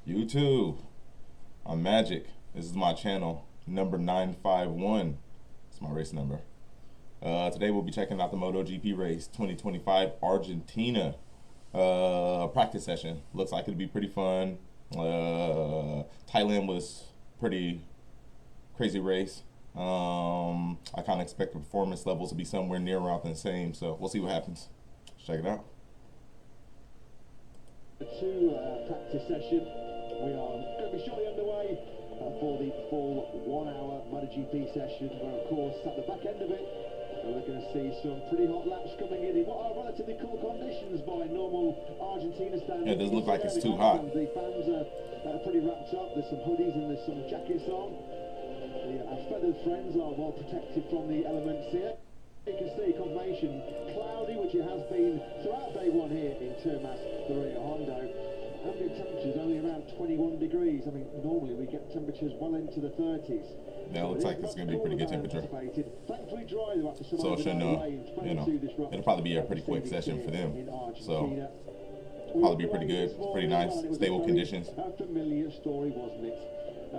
YouTube. I'm Magic. This is my channel, number 951. It's my race number. Today we'll be checking out the MotoGP race 2025 Argentina practice session. Looks like it'll be pretty fun. Thailand was pretty crazy race. I kind of expect the performance levels to be somewhere near around the same, so we'll see what happens. Let's check it out. Practice session. We are going to be shortly underway for the full 1 hour MotoGP session, where of course at the back end of it we're going to see some pretty hot laps coming in what are relatively cool conditions by normal Argentina standards. Yeah, it doesn't look like it's too hot. The fans are pretty wrapped up. There's some hoodies and there's some jackets on. Our feathered friends are well protected from the elements here. You can see confirmation cloudy, which it has been throughout day one here in Termas de Rio Hondo. Ambient temperatures only around 21 degrees. I mean, normally we get temperatures well into the 30s. Yeah, it looks like it's going to be a pretty good temperature. Thankfully dry, So it shouldn't, it'll probably be a pretty quick session for them. So probably be pretty good, pretty nice, stable conditions. A familiar story, wasn't it?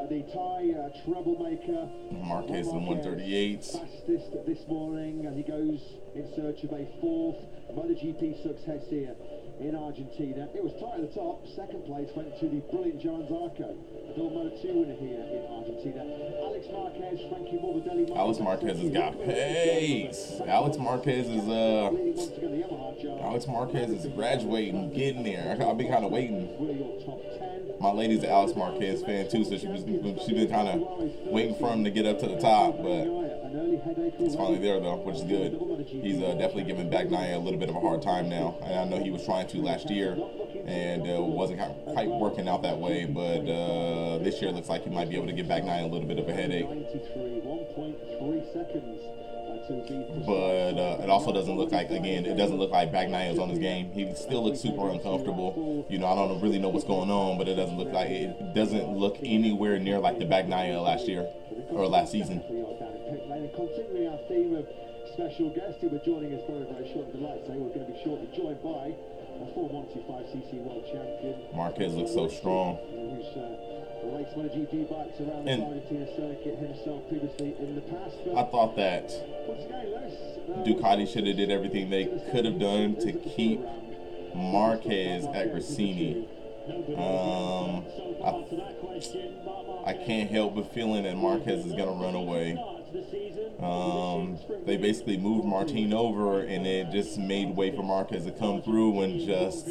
The Thai troublemaker Marquez in 138. Fastest this morning, and he goes in search of a fourth MotoGP success here in Argentina. It was tight at the top. Second place went to the brilliant Joan Zarco, a double Moto2 winner here in Argentina. Alex Marquez, Frankie Morbidelli. Alex Marquez has got pace. Alex Marquez is graduating, getting there. I've been kind of waiting. My lady's an Alex Marquez fan too, so she's been kind of waiting for him to get up to the top, but he's finally there though, which is good. He's definitely giving Bagnaia a little bit of a hard time now, and I know he was trying to last year, and wasn't quite working out that way, but this year it looks like he might be able to give Bagnaia a little bit of a headache. 1.3 seconds. But it also doesn't look like, again, it doesn't look like Bagnaia is on his game. He still looks super uncomfortable. You know, I don't really know what's going on, but it doesn't look anywhere near like the Bagnaia last year or last season. Continuing our theme of special guests who are joining us very, very short and delight, so we're going to be shortly joined by a former 125cc world champion. Marquez looks so strong. Raced MotoGP bikes around the Argentina circuit himself previously in the past. I thought that Ducati should have did everything they could have done to keep Marquez at Gresini. I can't help but feeling that Marquez is going to run away. They basically moved Martin over, and it just made way for Marquez to come through and just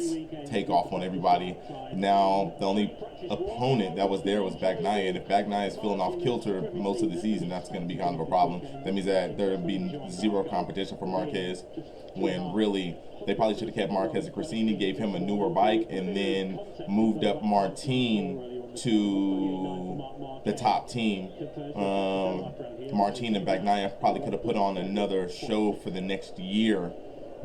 take off on everybody. Now, the only opponent that was there was Bagnaia, and if Bagnaia is feeling off kilter most of the season, that's going to be kind of a problem. That means that there would be zero competition for Marquez, when really they probably should have kept Marquez at Gresini, gave him a newer bike, and then moved up Martin to the top team. Martin and Bagnaia probably could have put on another show for the next year,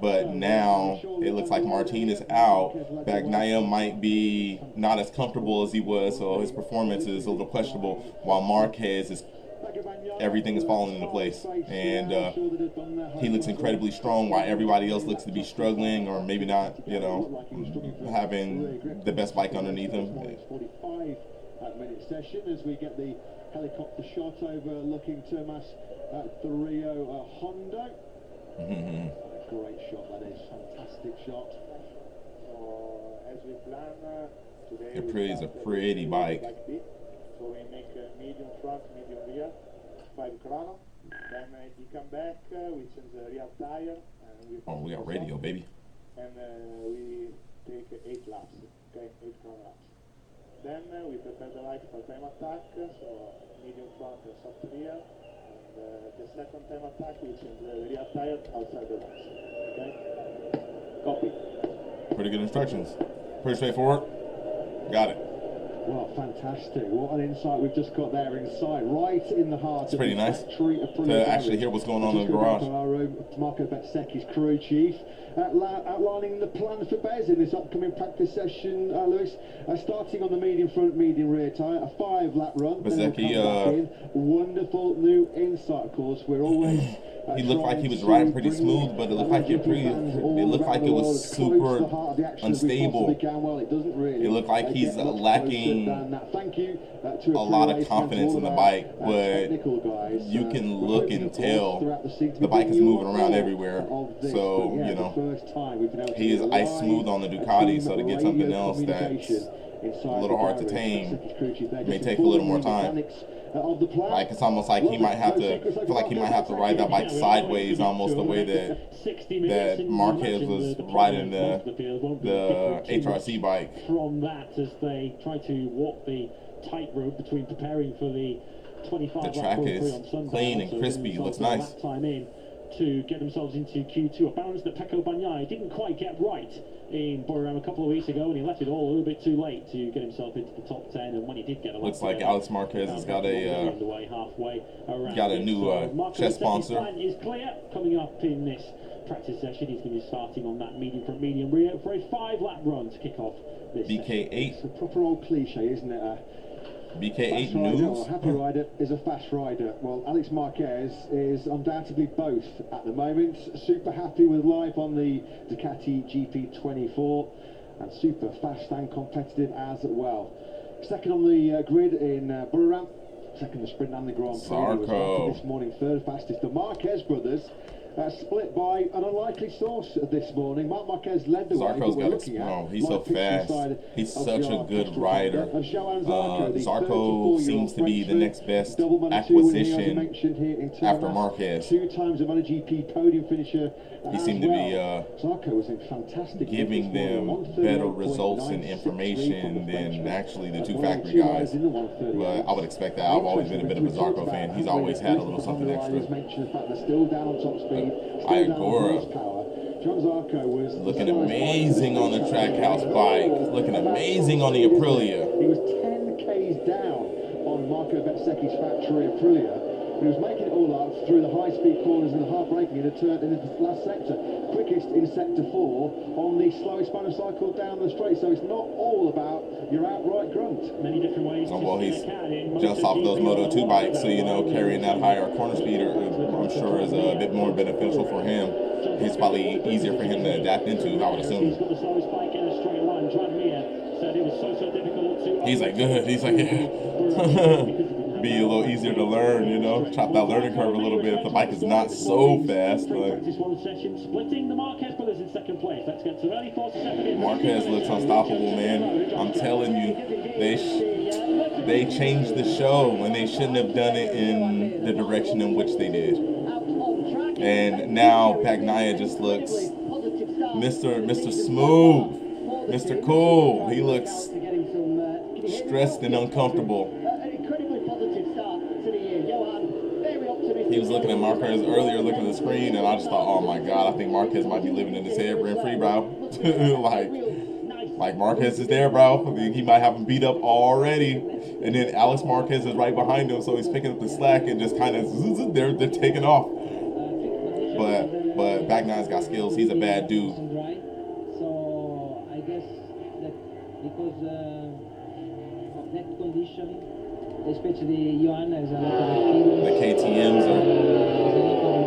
but now it looks like Martin is out. Bagnaia might be not as comfortable as he was, so his performance is a little questionable, while Marquez is, everything is falling into place, and he looks incredibly strong, while everybody else looks to be struggling, or maybe not, you know, having the best bike underneath him. 45-minute session as we get the helicopter shot overlooking Termas de Rio Hondo. Great shot, that is. Fantastic shot. As we plan today, It's a pretty bike. So we make medium front, medium rear, 5 chrono. Then you come back, we change the rear tire. And we got radio, baby. And we take 8 laps, okay, 8 chrono laps. Then we prepare the bike for time attack, so medium front and soft rear. And the second time attack, we change the rear tire outside the box. Okay? Copy. Pretty good instructions. Pretty straightforward. Got it. Well, fantastic. What an insight we've just got there inside, right in the heart of the factory to actually hear what's going on in the garage. Marco Bezzecchi's crew chief outlining the plan for Bez in this upcoming practice session, Lewis. Starting on the medium front, medium rear tyre, a 5-lap run. Bezzecchi, wonderful new insight, of course. We're always He looked like he was riding pretty smooth, but it looked like it was super unstable. It looked like he's lacking seen a lot of confidence in the bike, but you can look and tell the bike is moving around everywhere. So, you know, he is ice smooth on the Ducati, so to get something else that's a little hard to tame may take a little more time. Like, it's almost like he might have to, I feel like he might have to ride that bike sideways, almost the way that Marquez was riding the HRC bike. From that, as they try to walk the tightrope between preparing for the 25 the track is clean and crispy, looks nice. That time in to get themselves into Q2, a balance that Pecco Bagnaia didn't quite get right in Buriram a couple of weeks ago, and he left it all a little bit too late to get himself into the top 10. And when he did get a looks like Alex Marquez has got a new chest sponsor. Is clear coming up in this practice session. He's going to be starting on that medium front medium rear for a 5-lap run to kick off this BK8. It's a proper old cliche, isn't it? BK8 news. A happy rider is a fast rider. Well, Alex Marquez is undoubtedly both at the moment. Super happy with life on the Ducati GP24 and super fast and competitive as well. Second on the grid in Buriram. Second the sprint and the Grand Prix. Zarco. This morning, third fastest. The Marquez brothers split by an unlikely source this morning. Marc Marquez led the way. Zarco's got it. He's so fast. He's such a good rider. Zarco seems to be the next best acquisition after Marquez. 2 times a MotoGP podium finisher. He seemed to be Zarco was in fantastic giving them better results and information than actually the 2 factory guys. But I would expect that. I've always been a bit of a Zarco fan. He's always had a little something extra. Still down on top speed. Iagora looking amazing on the Trackhouse bike, looking amazing on the Aprilia. He was 10 Ks down on Marco Bezzecchi's factory Aprilia. He was making it all up through the high-speed corners and the hard braking in the turn in the last sector. Quickest in sector 4 on the slowest motorcycle down the straight. So it's not all about your outright grunt. Many different ways. Oh, well, he's just off those Moto2 bikes, so you know, carrying that higher corner speed, I'm sure, is a bit more beneficial for him. It's probably easier for him to adapt into, I would assume. He's like, good. He's like, yeah. Be a little easier to learn, you know, chop that learning curve a little bit if the bike is not so fast. But Marquez looks unstoppable, man. I'm telling you, they changed the show when they shouldn't have done it in the direction in which they did. And now Bagnaia just looks Mr. Smooth, Mr. Cool. He looks stressed and uncomfortable. He was looking at Marquez earlier, looking at the screen, and I just thought, oh my God, I think Marquez might be living in his head rent-free, bro. like Marquez is there, bro. I mean, he might have him beat up already. And then Alex Marquez is right behind him, so he's picking up the slack and just kind of, they're taking off. But Bagnaia's got skills. He's a bad dude. So I guess that because of that conditioning, especially Johan has a lot of experience.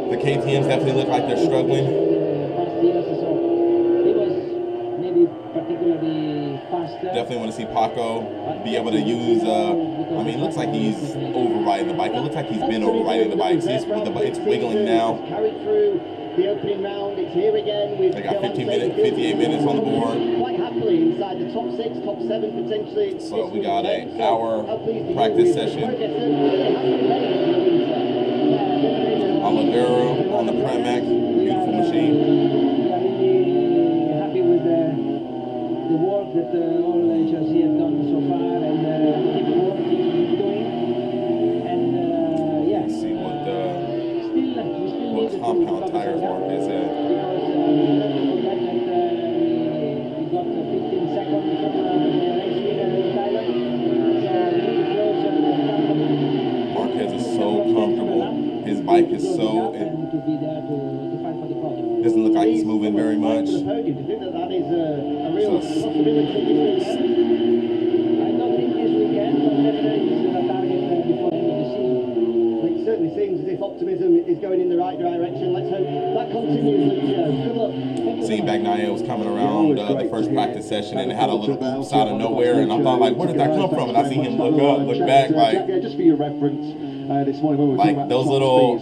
The KTMs definitely look like they're struggling. Past years, so he was maybe particularly faster. Definitely want to see Paco be able to use. I mean, it looks like he's overriding the bike. It looks like he's been overriding the bike. See, it's wiggling now. Carried through the opening round. It's here again. They got 58 minutes on the board. Quite happily inside the top 6, top 7 potentially. So we got an hour practice session. Oliveira on the Pramac, beautiful machine. We are really happy with the work that all HRC have done so far, and keep working, doing. And yeah. Let's see what compound tires Marquez had. We got 15 seconds from the race leader in Thailand. So Marquez is so comfortable. His bike is so. to be there to fight for the podium. Doesn't look like he's moving very much. Do you think that is a real possibility this weekend? I don't think this weekend, but definitely it's a target before the end of the season. It certainly seems as if optimism is going in the right direction. Let's hope that continues, Lucio. Good luck. Seeing Bagnaia was coming around the first practice session and it had a little oops just out of nowhere, and I thought, like, where did that come from? And I see him look up, look back, like, just for your reference, this morning when we were like those little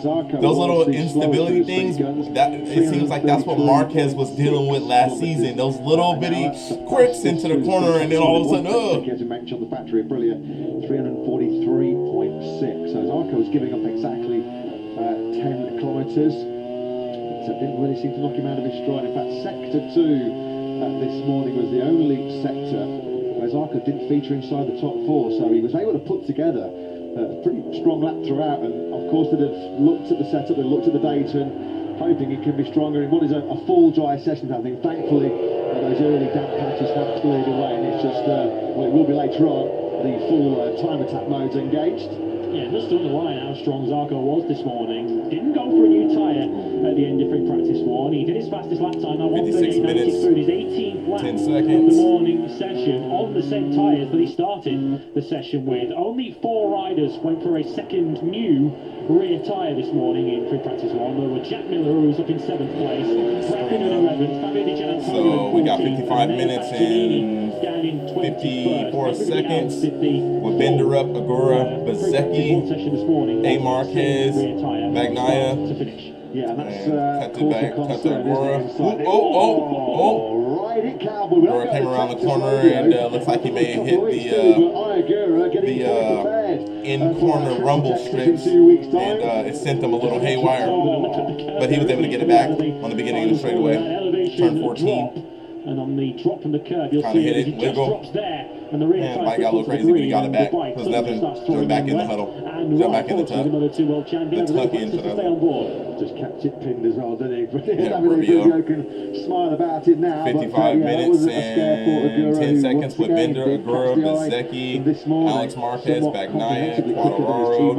instability things. That it seems like that's what Marquez was dealing with last season. Those little bitty quirks into the corner, and then all of a sudden, as you mentioned, the factory brilliant 343.6. So Zarco was giving up exactly 10 kilometres. So it didn't really seem to knock him out of his stride. In fact, sector 2 this morning was the only sector where Zarco didn't feature inside the top 4. So he was able to put together a pretty strong lap throughout, and of course they'd have looked at the setup, they looked at the data, hoping it can be stronger in what is a full dry session. I think thankfully those early damp patches have cleared away, and it's just well, it will be later on, the full time attack mode's engaged. Yeah, just to underline how strong Zarco was this morning. Didn't go for a new tyre at the end of free practice 1. He did his fastest lap time at 1:38.96 through his 18th lap 10 of seconds. the morning session on the same tyres that he started the session with. Only 4 riders went for a second new rear tyre this morning in free practice 1. There were Jack Miller, who was up in 7th place, Bracken in 11th, Fabio Di Gianantonio So we got 14th, 55 and minutes Bastianini and down in 54 21st. seconds. Everybody else With Bender up, Agura, Bezzecchi, session this morning, A. Marquez, rear tyre Bagnaia, to finish. Yeah, and that's cut to back, cut to Agura. Right in cowboy. Agura came around the corner and looks like he may have hit the in corner rumble strips, and it sent them a little haywire. But he was able to get it back on the beginning of the straightaway, turn 14. And on the drop from the curb, you'll Kinda see hit it, it, just wiggle. drops there, and the rear Man, tyre bike got a little trickles crazy, but he the got green, it back. and the bike There's suddenly nothing. starts Threw it throwing back in the left. huddle. And Threw it right back in the forward, tuck. another 2 world champion. The tuck into to the stay on board. Just kept it pinned as well, didn't he? Yeah, Rubio Rubio can smile about it now. 55 minutes and 10 seconds with Bender, Agura, Bezzecchi, Bezzecchi, Alex Marquez, Bagnaia, Quadraro,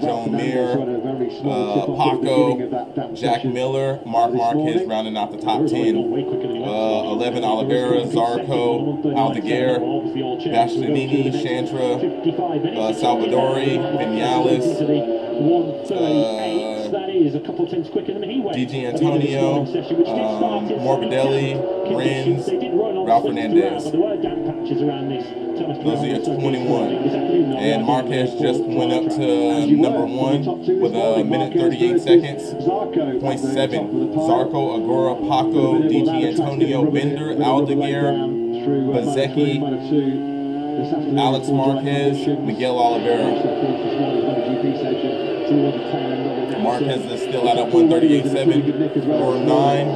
Joan Mir, Paco, Jack Miller, Mark Marquez rounding out the top 10. 11 Oliveira, Zarco, Aldeguer, Bastianini, Chantra, Salvadori, Vinales, That is a couple tenths quicker than he went. DG Antonio, Morbidelli, Rins, Ralph Fernandez. There were damp patches around this. Those are your 21. And Marquez just went up to number 1 with a minute 38 seconds. 0.7. Zarco, Agura, Paco, DG Antonio, Bender, Aldeguer, Bezzecchi, Alex Marquez, Miguel Oliveira. Marquez is still at a 138.7 or 9.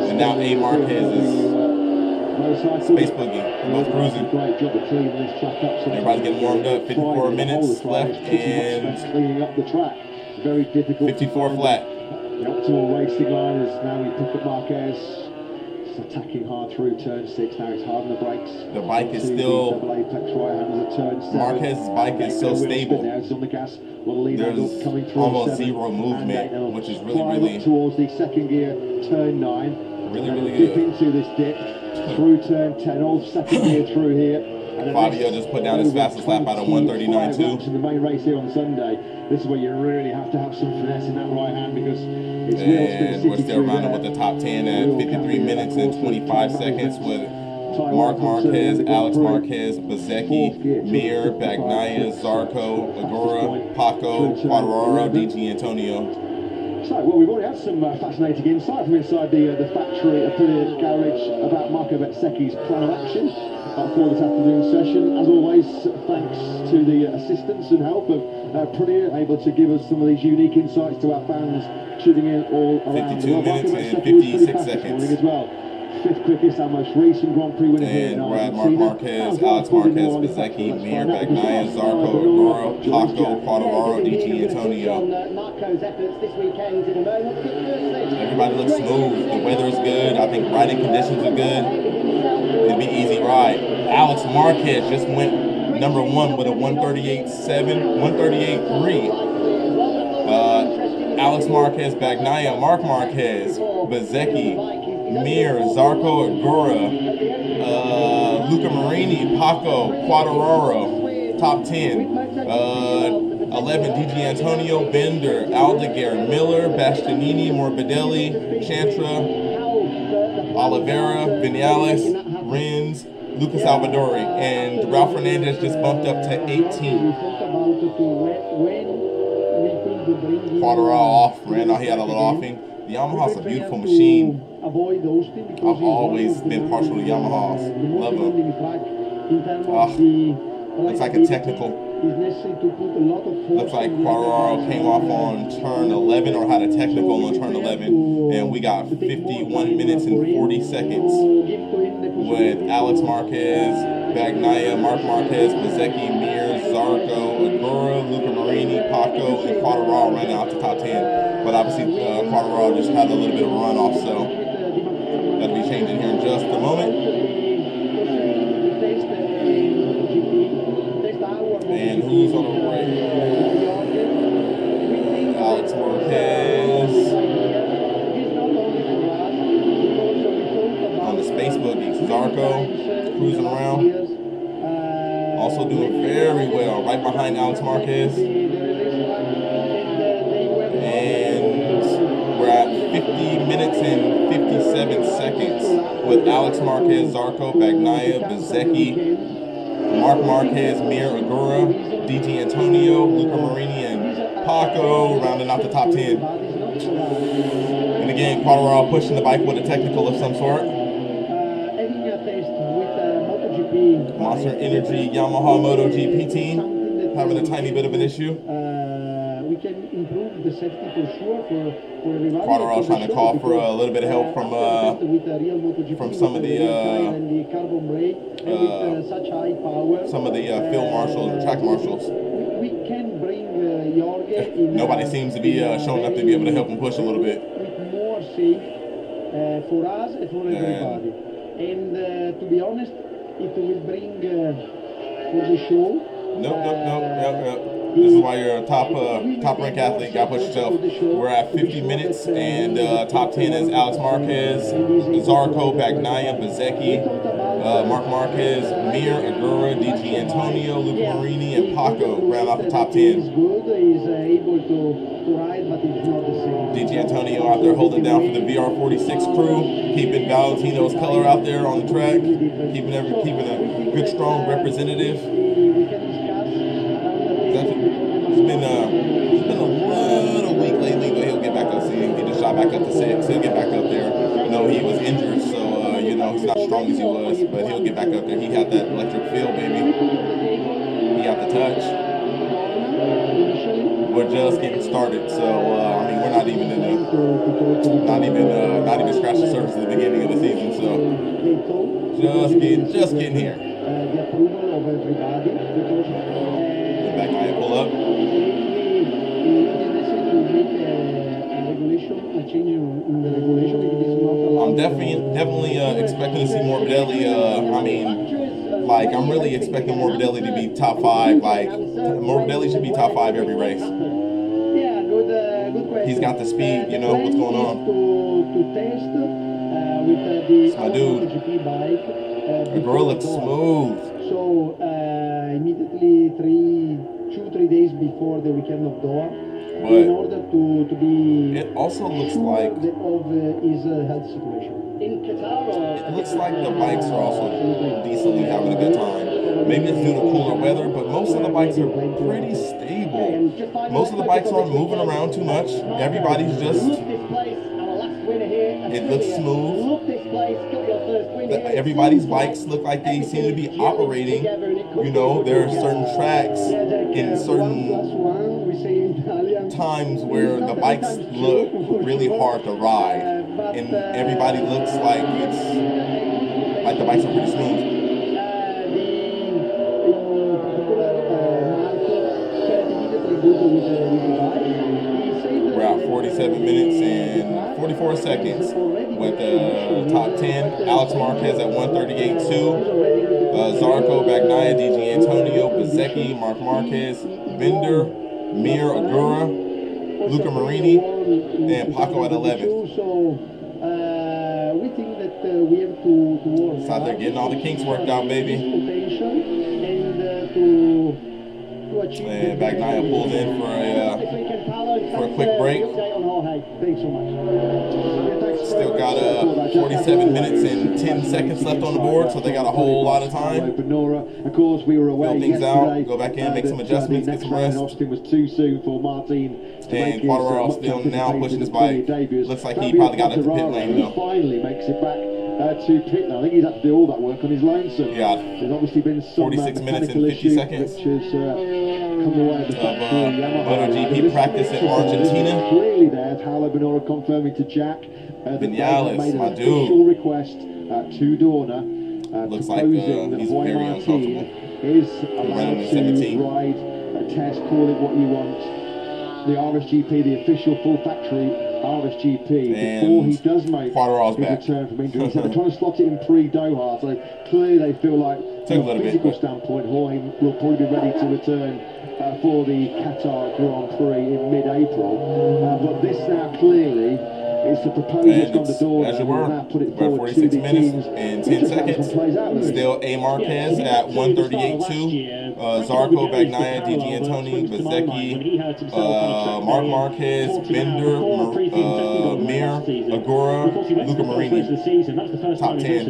And now A. Marquez is space boogie, both cruising. Everybody's getting warmed up. 54 minutes left and 54 flat. The optimal racing line is now we pick up Marquez. Attacking hard through turn 6. Now it's hard on the brakes. The bike is still, Marquez's bike is so stable. There's almost zero movement, which is really towards the second gear, turn 9. Really dip good. into this dip through turn 10, all second gear through here. Fabio just put down his fastest lap out of 139.2. In the main race here on Sunday, this is where you really have to have some finesse in that right hand, because it's And we're still rounding with the top 10 at 53 minutes and 25 seconds with Mark Marquez, Alex Marquez, Bezzecchi, Mir, Bagnaia, Zarco, Agura, Paco, Quadraro, DG Antonio. So, well, we've already had some fascinating insight from inside the factory Aprilia garage about Marco Bezzecchi's plan of action for this afternoon session. As always, thanks to the assistance and help of Aprilia, able to give us some of these unique insights to our fans tuning in all around the world. 52 minutes and 56 seconds. As well. 5th quickest, our most recent Grand Prix winner here in And we're at Mark Argentina. Marquez, Alex Marquez, Bezzecchi, Mir, Bagnaia, Zarco, Agura, Paco, Quadraro, DG Antonio. Everybody looks smooth. The weather is good. I think riding conditions are good. It'll be easy ride. Alex Marquez just went number 1 with a 138.7, 138.3. Alex Marquez, Bagnaia, Mark Marquez, Bezzecchi, Mir, Zarco, Agura, Luca Marini, Paco, Quadraro, top 10. 11, DG Antonio, Bender, Aldeguer, Miller, Bastianini, Morbidelli, Chantra, Oliveira, Vinales, Rins, Lucas Salvadori, and Ralph Fernandez just bumped up to 18. Quarterall off, Randall, he had a little offing. The Yamaha's a beautiful machine. I've always been partial to Yamahas. Love them. Looks like a technical. Looks like Quarterall came off on turn 11 or had a technical on turn 11. And we got 51 minutes and 40 seconds with Alex Marquez, Bagnaia, Mark Marquez, Bezecchi, Mir, Zarco, Agura, Luca Marini, Paco, and Quarterall running out the top 10. But obviously Quarterall just had a little bit of a runoff, so that'll be changing here in just a moment. And who's on the right? Alex Marquez. On the Space Boogies. Zarco cruising around. Also doing very well. Right behind Alex Marquez. And we're at 50 minutes and 57 seconds with Alex Marquez, Zarco, Bagnaia, Bezecchi, Mark Marquez, Mir Agura, DG Antonio, Luca Marini, and Paco rounding out the top 10. And again, Quarterall pushing the bike with a technical of some sort. Monster Energy Yamaha Moto GP team having a tiny bit of an issue. We can improve the safety for sure for everybody. Quarterall trying to call for a little bit of help from some of the field marshals and track marshals. We can bring Jorge in. Nobody seems to be showing up to be able to help him push a little bit. With more safe for us and for everybody. And to be honest, it will bring for the show. Nope. This is why you're a top rank athlete. Got to push yourself. We're at 50 minutes, and top 10 is Alex Marquez, Zarco, Bagnaia, Bezecchi, Mark Marquez, Mir, Agura, DG Antonio, Luca Marini, and Paco round off the top 10. DG Antonio out there holding down for the VR46 crew, keeping Valentino's color out there on the track, keeping a good, strong representative. It's been a little weak lately, but he'll get back up. See, he just shot back up to 6. He'll get back up there. He was injured, so he's not as strong as he was, but he'll get back up there. He had that electric feel, baby. He got the touch. We're just getting started, so we're not even scratching the surface at the beginning of the season, so just getting here. Back guy pull up. I'm definitely expecting to see Morbidelli. I'm really expecting Morbidelli to be top 5. Morbidelli should be top 5 every race. Yeah, good question. He's got the speed, what's going on. It's my dude. The girl looks smooth. So immediately 2-3 days before the weekend of Doha, in order to be. It also looks like of his health situation. In Qatar, it looks like the bikes are also decently having a good time. Maybe it's due to cooler weather, but most of the bikes are pretty stable. Most of the bikes aren't moving around too much. Everybody's just. It looks smooth. Everybody's bikes look like they seem to be operating. There are certain tracks in certain times where the bikes look really hard to ride, and everybody looks like the bikes are pretty smooth. We're at 47 minutes and 44 seconds with the top 10. Alex Marquez at 138.2. Zarco, Bagnaia, DG Antonio, Bezecchi, Mark Marquez, Bender, Mir Agura, Luca Marini, and Paco at 11. We think that we have to work. It's out there getting all the kinks worked out, baby. And Bagnaia pulls in for a quick break. Thanks so much. Still got 47 minutes and 10 seconds left on the board, so they got a whole lot of time. Of course, we were away Fill things yesterday, out, go back in, make some adjustments, get some rest. Austin was too soon for Martin. And Quartararo still now pushing his bike. Looks like he probably got into pit lane though. He finally makes it back to pit lane. I think he's had to do all that work on his lonesome. Yeah. There's obviously been some 46 minutes and 50 seconds which has come the way of the MotoGP practice in Argentina. Clearly there, Paulo Bonora confirming to Jack that they Vinales, made an my official dude. request to Dorna. Looks like proposing that he's Jorge very Martin uncomfortable. is Running allowed in to 17. ride a test, call it what you want. The RSGP, the official full factory RSGP, And before he does make Quartararo's his back. return from injury. So they're trying to slot it in pre-Doha, so clearly they feel like Took a from a little bit, physical but- standpoint, Jorge will probably be ready to return for the Qatar Grand Prix in mid-April. But this now clearly is the proposal And from the it's, door. as you were, Now put it we're at forward 46 to the minutes teams. and 10 Interesting how this seconds. one plays out, Lewis. Still A. Marquez at 138.2. Zarco, Bagnaia, Di Giannantonio, Bezzecchi, Mark Marquez, Bender, Mir, Agora, Luca Marini. Top 10.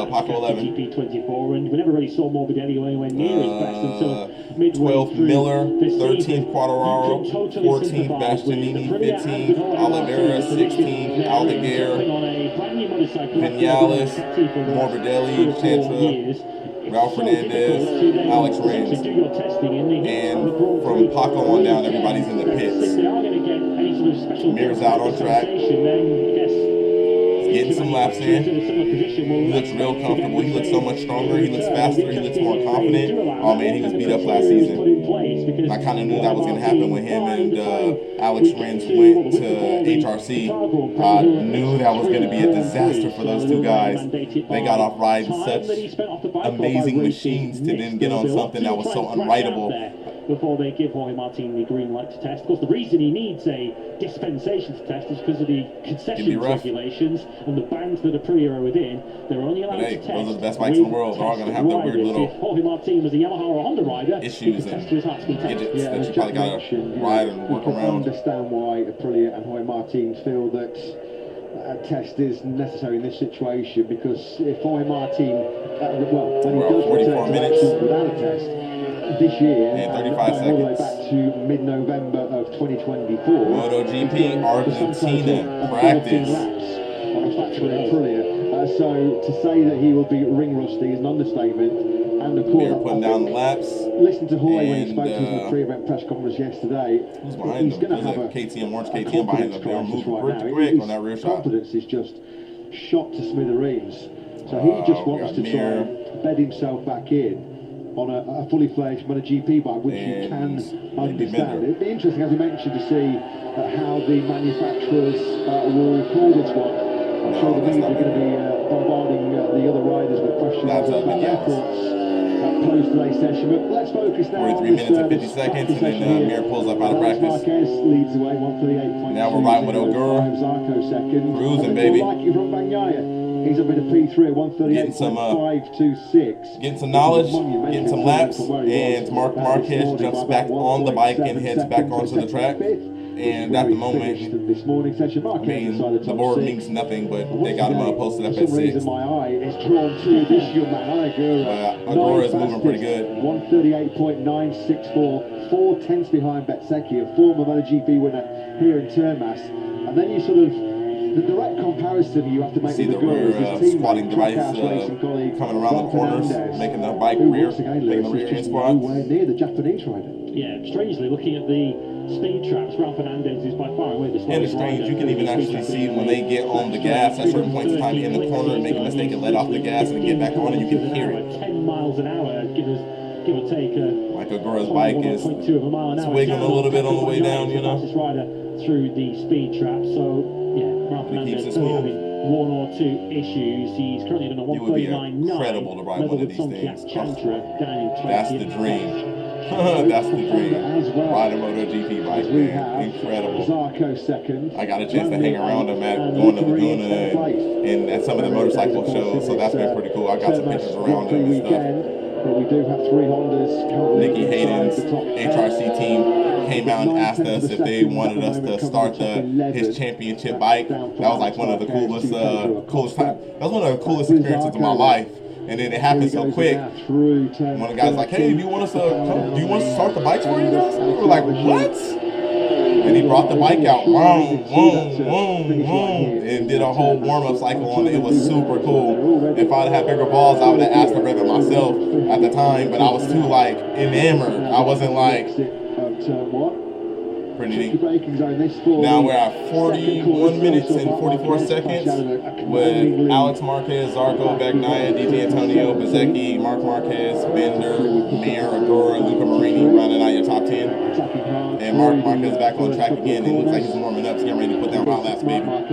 Paco 11. GP24, and we never really saw Morbidelli anywhere near his best until midway 12th through Miller, this 13th season. Quartararo, You can totally 14th sympathise with Bastianini, Aprilia 15th and Oliveira, Martin, 16th Aldeguer, jumping on a brand new motorcycle Vinales, after for the last Morbidelli, 3 or 4 Chantra, years. It's Ralph so Fernandez, difficult to then Alex essentially Rins. do your testing in the heat of the Grand And Prix. from Paco on down, everybody's in the pits. If they are going to get any sort of special Mir's out on track. dispensation, then I guess Getting some laps in. He looks real comfortable. He looks so much stronger. He looks faster. He looks more confident. Oh man, he was beat up last season. I kind of knew that was going to happen when him and Alex Rins went to HRC. I knew that was going to be a disaster for those two guys. They got off riding such amazing machines to then get on something that was so unrideable. Before they give Jorge Martin the green light to test. Of course, the reason he needs a dispensation to test is because of the concessions regulations and the bands that Aprilia are within. They're only allowed to test. Those are the best bikes in the world. They're all going to have their weird little If Jorge Martin was a Yamaha or Honda rider, issues and gadgets that you probably got to ride and work you can around. understand why Aprilia and Jorge Martin feel that a test is necessary in this situation, because if Jorge Martin, when he does 44 return to minutes. action without a test this year, And 35 all the way seconds. back to mid-November of 2024, MotoGP Argentina practice. on a factory Aprilia. So to say that he will be ring rusty is an understatement. And of course, They're putting down the laps. listen to Jorge when he And, spoke to us in the pre-event press conference yesterday. Who's behind He's them? going to There's have a KTM, orange KTM behind them. They're confidence moving crisis pretty right quick now. on that rear His shot. confidence is just shot to smithereens. So he just we wants got to try Mir. and bed himself back in on a fully fledged MotoGP bike, which you can And maybe understand. Bender. It'd be interesting, as you mentioned, to see how the manufacturers will recall this one. I'm sure the that's media are not going to be bombarding the other riders with questions That's about their Vinales. thoughts post today's session. But let's focus now 43 on minutes and this 50 seconds, practice and session then here. Mir pulls up out of Alex practice. Marquez leads the way, 138.2. Now we're riding with Ogura. Zarco second. Cruising, And baby. Like you from Bagnaia. He's up in a P3 at 138.526. Getting some knowledge, getting some laps, and Mark Marquez jumps back on the bike and heads back onto the track. And at the moment, this morning session, I mean, the board means nothing, but they got him posted up for at some 6. reason my eye is drawn to this young man, Agura. Agura is moving pretty good. 138.964, 4 tenths behind Bezzecchi, a former MotoGP winner here in Termas. And then you sort of, the direct comparison you have to make See with the Agura is rear his teammate, squatting device Trackhouse Racing colleague, coming around the Juan corners, Fernandez, making the bike who rear, once again, making the Lewis, rear is end just squat. nowhere near the Japanese rider. Yeah, strangely, looking at the speed traps, Ralph Fernandez is by far away the slowest And it's strange, rider you can even through the actually speed see trap. when they get on the gas at certain points in time in the corner and make a mistake and let off the gas and get back on, and you can hear it. 10 miles an hour, give or take. Like Agura's bike is 1.2 of a mile an hour. wiggling a little bit on the way down, you know. Fastest rider through the speed trap. So yeah, Ralph He Fernandez keeps it only smooth. having 1 or 2 issues. He's currently done a It would be 139.9. incredible to ride level one of with these Sonkiat things. Chantra down in 20th. That's the dream. That's the dream. Ride a MotoGP bike, We man. have Incredible. Zarco second. I got a chance to hang around him at going to Laguna and at some of the motorcycle shows, so that's been pretty cool. I got some pictures around him and stuff. But we do have 3 Hondas currently Nikki Hayden's inside the top 10. HRC team came out and asked us if they wanted us to start his championship bike. That was like one of the coolest times. That was one of the coolest experiences of my life. And then it happened so quick. One of the guys was like, "Hey, do you want us to start the bikes for you guys?" And we were like, "What?" And he brought the bike out, and did a whole warm-up cycle on it. It was super cool. If I'd had bigger balls, I would have asked to rev it myself at the time, but I was too like enamored. I wasn't like pretty neat. Now we're at 41 minutes and 44 seconds with Alex Marquez, Zarco, Bagnaia, DJ Antonio, Bezecchi, Mark Marquez, Bender, Mir, Agora, Luca Marini running out your top 10. And Mark Marquez back on track again. It looks like he's warming up. He's getting ready to put down hot laps, baby. I'm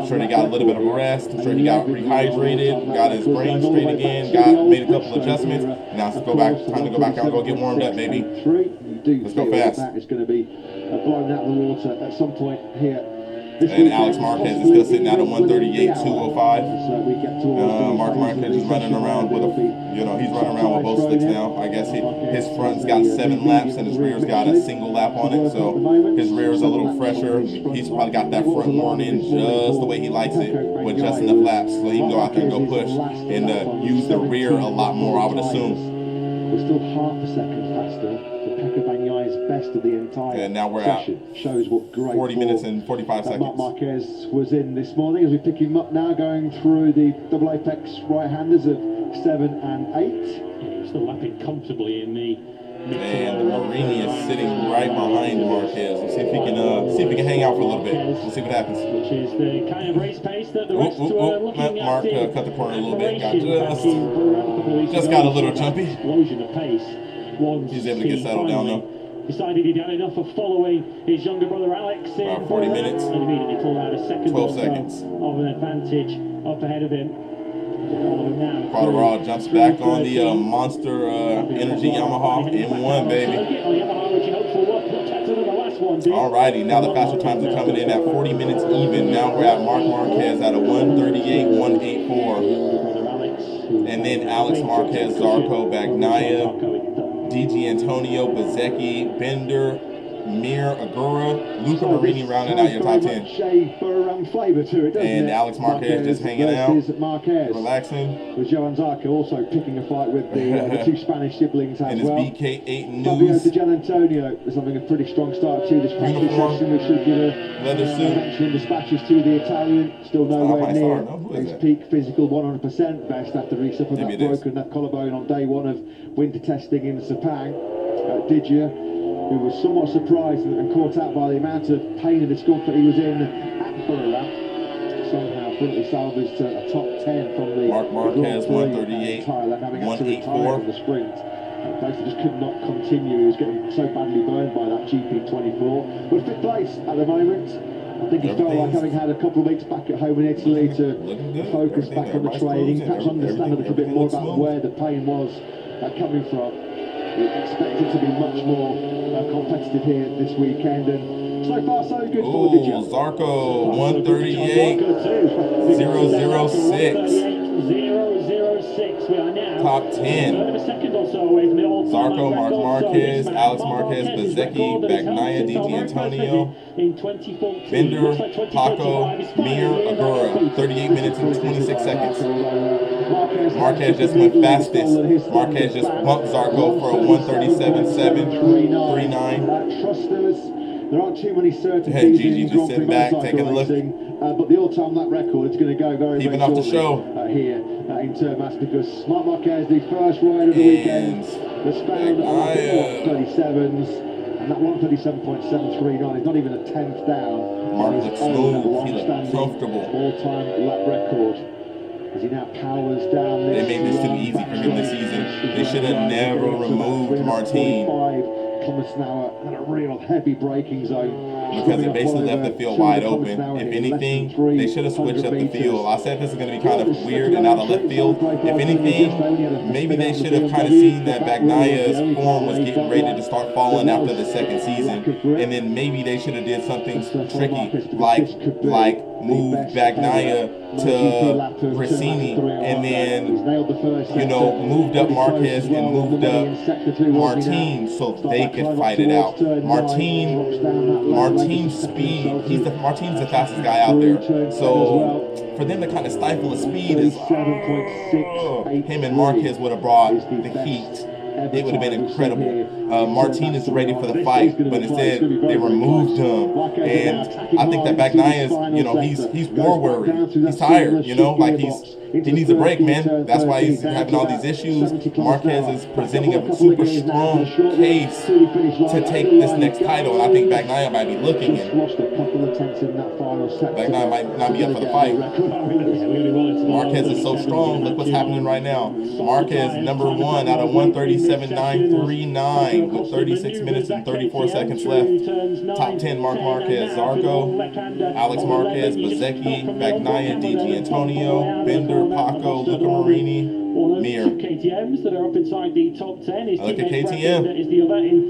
sure he got a little bit of a rest. I'm sure he got rehydrated, got his brain straight again, made a couple adjustments. Now it's time to go back out and go get warmed up, baby. Let's go fast. That is going to be blown out of the water at some point here. And Alex Marquez is still sitting at a 138.205. Mark Marquez is running around with he's running around with both slicks now. I guess his front's got 7 laps and his rear's got a single lap on it. So his rear's a little fresher. He's probably got that front worn in just the way he likes it with just enough laps so he can go out there and go push and use the rear a lot more, I would assume. We're still half a second faster. Best of the entire and now we're session. Shows what great 40 minutes and 45 seconds. Mark Marquez was in this morning as we pick him up now, going through the double apex right-handers of 7 and 8. Yeah, he's still lapping comfortably in the. And Marini is sitting right behind Marquez. Let's see if he can hang out for a little bit. We'll see what happens. Which is the kind of race pace that the rest were looking Mark at. cut the corner a little bit. Just got a little jumpy. Explosion of pace. He's able to get settled down though. Decided he'd had enough of following his younger brother Alex in about 40 minutes. And immediately pulled out a second 12 seconds of an advantage up ahead of him. Quadraro jumps back on the Monster Energy Yamaha M1, baby. Alrighty, now the faster times are coming in at 40 minutes even. Now we're at Mark Marquez at a 138.184. And then Alex Marquez, Zarco, Bagnaia, DG Antonio, Bezecchi, Bender, Mir, Agura, Luca Marini rounding out your top 10. And Alex Marquez just hanging out, relaxing. With Johan Zarco also picking a fight with the 2 Spanish siblings as and his well. BK8 Moving on news. to Gian Antonio is having a pretty strong start to this practice session. We should give a leather suit. mention dispatches to the Italian. Still nowhere near his that? peak physical 100%. Best after he suffered Maybe that broken that collarbone on day 1 of winter testing in Sepang. Didier, who was somewhat surprised and caught out by the amount of pain and discomfort he was in at Burra, somehow brilliantly salvaged a top 10 from the Mark Marquez, 138.184. The sprint. Basically just could not continue. He was getting so badly burned by that GP24. But 5th place at the moment. I think he felt like having had a couple of weeks back at home in Italy to focus back on the training, perhaps understand a little bit more about where the pain was coming from. We expect it to be much more competitive here this weekend, and so far so good for the Didier. Zarco 138.006. 006. We are now Top 10. a second or so away from the all-time Zarco, Mark record. Marquez, So Alex Marquez, Bezecchi, Bagnaia, DG Antonio, Bender, Paco, Mir, Agura. 38 minutes and 26 seconds. Marquez just went fastest. Marquez just bumped Zarco for a 137.739. Trust us, there aren't too many certainties Hey, Gigi in just Grand sitting Prix back, motorcycle taking a look. racing, but the all-time lap record is going to go very, Keeping very off the shortly, show. here in Termas, because Mark Marquez, the first rider of the weekend, was found at 137s, and that 137.739 is not even a 10th down. Mark on his looks own smooth. He long-standing looks comfortable. all-time lap record. As he now powers down They this made this too easy for him this season. They should have never removed Martin. Kilometers an hour and a real heavy braking zone. Because it basically left the field wide open. If anything, they should have switched up the field. I said this is going to be kind of weird and out of left field. If anything, maybe they should have kind of seen that Bagnaia's form was getting ready to start falling after the second season. And then maybe they should have did something tricky, like moved Bagnaia to Rossini, and then, you know, moved up Marquez and moved up Martin so they could fight it out. Martin's speed, Martin's the fastest guy out there. So for them to kind of stifle the speed is, him and Marquez would have brought the heat. It would have been incredible. Martin is ready for the fight, but instead they removed him. And I think that Bagnaia is, you know, he's war worried. He's tired, you know, like he needs a break, man. That's why he's having all these issues. Marquez is presenting a super strong case to take this next title, and I think Bagnaia might be looking, and Bagnaia might not be up for the fight. Marquez is so strong. Look what's happening right now. Marquez #1 out of 137.939 with 36 minutes and 34 seconds left. Top 10, Mark Marquez, Zarco, Alex Marquez, Bezecchi, Bagnaia, DG Antonio, Bender, Paco, Luca Marini, Mir. KTMs that are up inside the top 10. I look at KTM.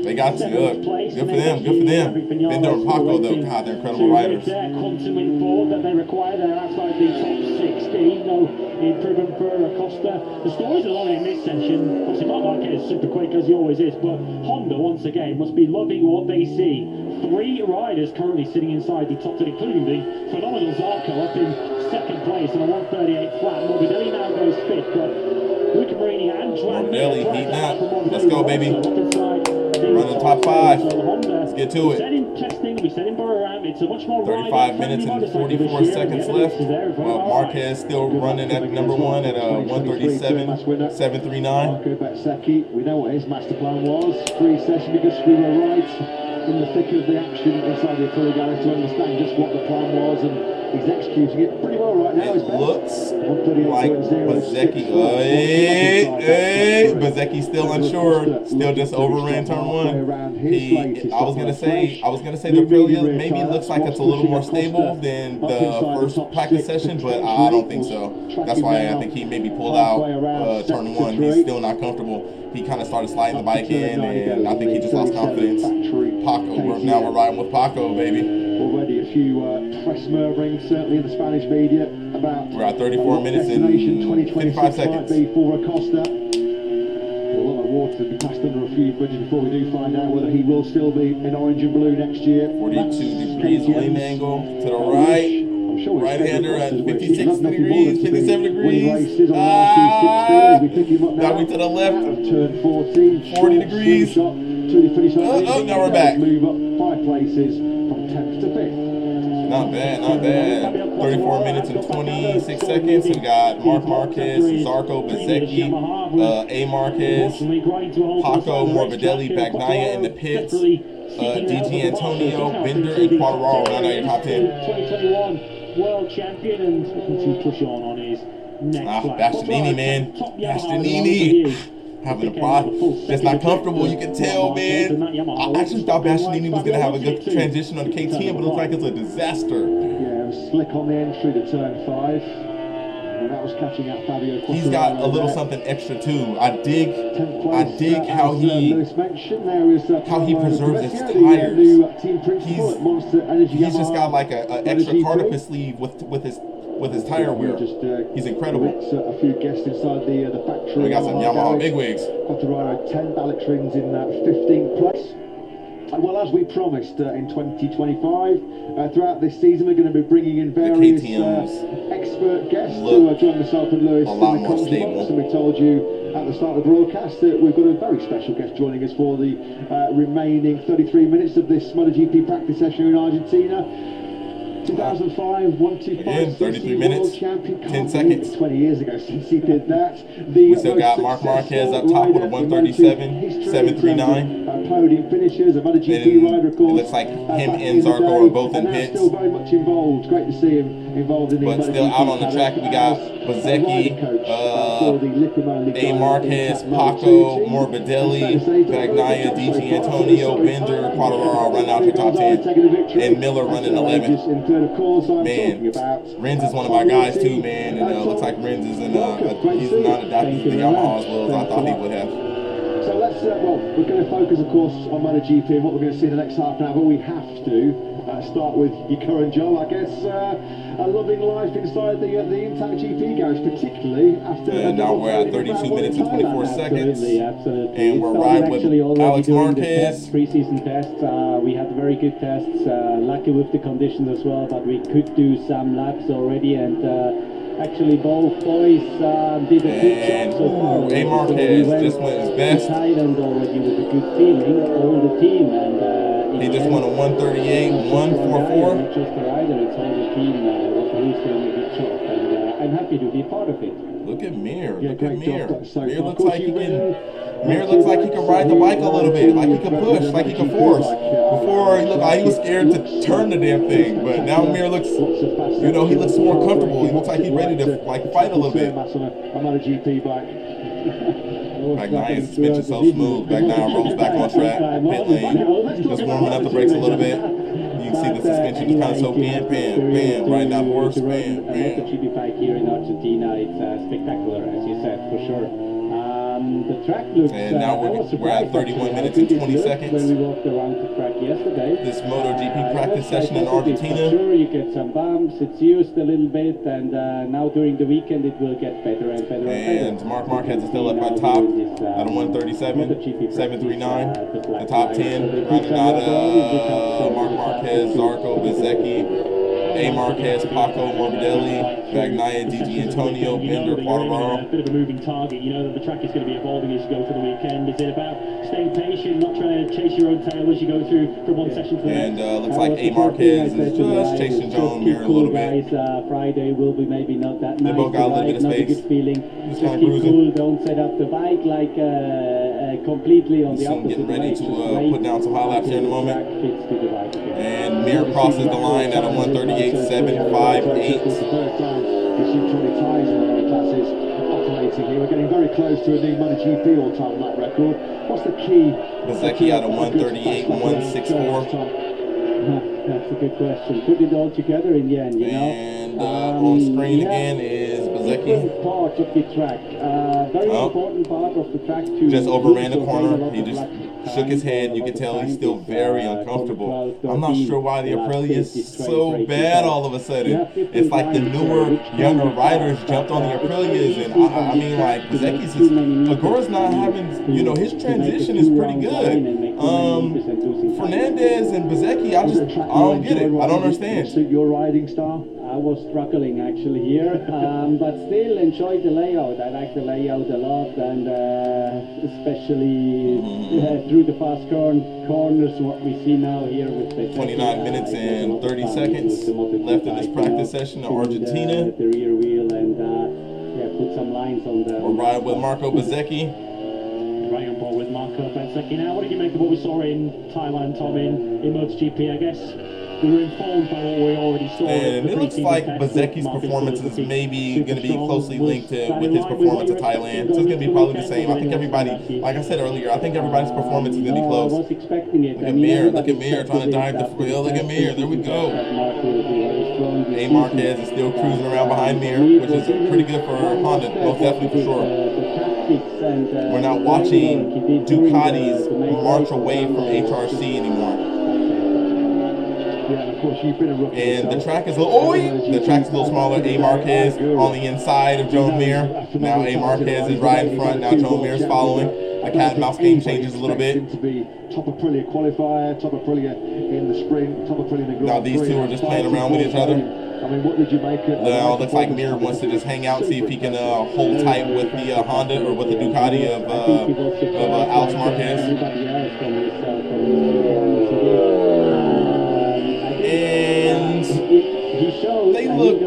They got you. Good for them. Good for them. Bender and Paco, though, God, they're incredible riders. Quantum in forward that they require. They're outside the top 16. No improvement for Acosta. The stories alone in this session. Obviously, Mark Marquez is super quick as he always is, but Honda once again must be loving what they see. 3 riders currently sitting inside the top 10, including the phenomenal Zarco up in second place on a 138 flat. Morbidelli now goes 5th, but Luca Marini and Morbidelli heating up. Let's go, baby. Running top 5. Let's get to it. 35 minutes and 44 seconds left. Well, Marquez still running at #1 at 137.739. Marco Bezzecchi, we know what his master plan was. Free session because we were right in the thick of the action inside the Achilles garage to understand just what the plan was, and he's executing it pretty well right now. It looks like Bezzecchi. Bezzecchi's still unsure. Still just overran turn 1. I was gonna say the Aprilia maybe looks like it's a little more stable than the first practice session, but I don't think so. That's why I think he maybe pulled out turn 1. He's still not comfortable. He kind of started sliding the bike in, and I think he just lost confidence. Paco, now we're riding with Paco, baby. Already a few press murmurings, certainly in the Spanish media, about we're at 34 minutes and 55 seconds. For Acosta. A lot of water to be passed under a few bridges before we do find out whether he will still be in orange and blue next year. 42 degrees lean angle to the right. Right-hander at 56 degrees, 57 degrees. Now we to the left. 40 degrees. Now we're back. Move up 5 places from 10th to 5th. Not bad, not bad. 34 minutes and 26 seconds. We got Mark Marquez, Zarco, Bezzecchi, A. Marquez, Paco, Morbidelli, Bagnaia in the pits, DG Antonio, Bender, and Quartararo round out your top 10. 2021 world champion, and looking to push on his next lap. Bastianini, man. Bastianini. Having a problem. Just not comfortable, you can tell, man. I actually thought Bastianini was going to have a good transition on the KTM, but it looks like it's a disaster. Yeah, it was slick on the entry to turn 5. And that was catching out Fabio Quartararo. He's got a little something extra too. I dig how he preserves his tires. He's just got like an extra card up his sleeve with his tire wear. He's incredible. A few guests inside the factory. We got some Yamaha bigwigs. Quartararo 10 ballot rings in 15th place. Well, as we promised in 2025, throughout this season, we're going to be bringing in various expert guests to join myself and Lewis in the commentary box. And we told you at the start of the broadcast that we've got a very special guest joining us for the remaining 33 minutes of this MotoGP practice session in Argentina. 2005, 125, 33 minutes, 10 seconds. 20 years ago since he did that. We still got Mark Marquez up top with a 137.739. Podium finishers, a MotoGP rider, of course. It looks like him and Zarco are both in pits. Still very much involved. Great to see him involved in the but still out on the track. We got Bezzecchi, A. Marquez, Paco, Morbidelli, Bagnaia, DG Antonio, Bender, Quartararo running out to top 10, and Miller running 11th. Man, Renz is one of my guys too, man, and looks like Renz is he's not adapting to the Yamaha as well as I thought he would have. So let's, well, we're going to focus, of course, on MotoGP and what we're going to see in the next half an hour, but we have to Start with your current job, I guess. A loving life inside the Intact GP garage, particularly after. And now we're at 32 minutes and 24 seconds. Absolutely. And we're riding with Alex Marquez. Pre-season tests, we had very good tests. Lucky with the conditions as well, but we could do some laps already, and actually both boys did a good job so far. A Marquez just went his best. Thailand already with a good feeling, all the team, and he just won a 138, 144. Not just the rider, it's all the team. Who's doing a good job, and I'm happy to be part of it. Look at Mir. Yeah, look at Mir. So Mir looks like he can. Mir looks like he can ride the bike a little bit, like he can push, like he can force. Before he looked like he was scared to turn the damn thing, but now Mir looks, you know, he looks more comfortable. He looks like he's ready to like fight a little bit. I'm on a GP bike. Bagnaya's suspension so smooth. Bagnaya rolls back on track, pit lane, just warming up the brakes a little bit. You can see the suspension just kind of soak in, bam, bam, right down the horse, bam, bam. MotoGP bike here in Argentina, it's spectacular, as you said, for sure. The track looks. And now we're at 31 minutes and 20 seconds. When we walked around the track yesterday. This MotoGP practice session in Argentina. Sure, you get some bumps. It's used a little bit, and now during the weekend it will get better and better and better. Marc Marquez is still up by top at a 137, 739. The top 10, Ragnata, Marc Marquez, Zarco, Bezzecchi, A. Marquez, Paco, Morbidelli, Bagnaya, DG Antonio, Bender, Quartararo. A bit of a moving target. You know that the track is going to be evolving as you go through the weekend. Is it about staying patient, not trying to chase your own tail as you go through from one session to the next? And looks like A. Marquez is just chasing John Mir a little bit. Friday will be maybe not that nice. They both got a little bit of space. Not a good feeling. Just keep cool. Don't set up the bike like completely on the opposite getting ready way. to put down some high laps here in a moment. And Mir crosses the line at a 138.758. This is the first time we've seen 20 tyres in the classes operating here. We're getting very close to a new MotoGP all-time lap record. What's the key? Bezzecchi at a 138.164. That's a good question. Put it all together in the end, you know. And on screen again is Bezzecchi. Part of the track. Very important part of the track to just overran the corner. He just shook his head. You can tell he's still very uncomfortable. I'm not sure why the Aprilia is so bad all of a sudden. It's like the newer, younger riders jumped on the Aprilias, and I mean, like, Bezzecchi's Agor's not having, you know, his transition is pretty good. Fernandez and Bezzecchi, I don't get it. I don't understand. Suit your riding style? I was struggling actually here, but still enjoyed the layout. I like the layout a lot, and especially through the fast corners, what we see now here with the 29 minutes and 30 seconds left in this practice session in Argentina. The rear wheel and put some lines on the. We're riding with Marco Bezzecchi. Right on board with Marco Bezzecchi now. What did you make of what we saw in Thailand, Tom, in MotoGP, I guess? We were informed by what we already saw. And it looks like Bezzecchi's performance is maybe going to be closely linked with his performance at Thailand. So it's going to be probably the same. I think everybody, like I said earlier, I think everybody's performance is going to be close. Look at Mir trying to drive the wheel. Look at Mir, there we go. A. Marquez is still cruising around behind Mir, which is pretty good for Honda, most definitely for sure. We're not watching Ducatis march away from HRC anymore. Yeah, and of course you've been a rookie. And the track is a little smaller. A. Marquez on the inside of Joan Mir. Now A. Marquez is right in front. Now Joan Mir is following. The cat and mouse game changes a little bit. To be top Aprilia qualifier, top Aprilia in the sprint, top Aprilia in the Grand Prix. Now these two are just playing around with each other. I mean, what did you make it? Now it looks like Mir wants to just hang out, see if he can hold tight with the Honda or with the Ducati of Alex Marquez. And they look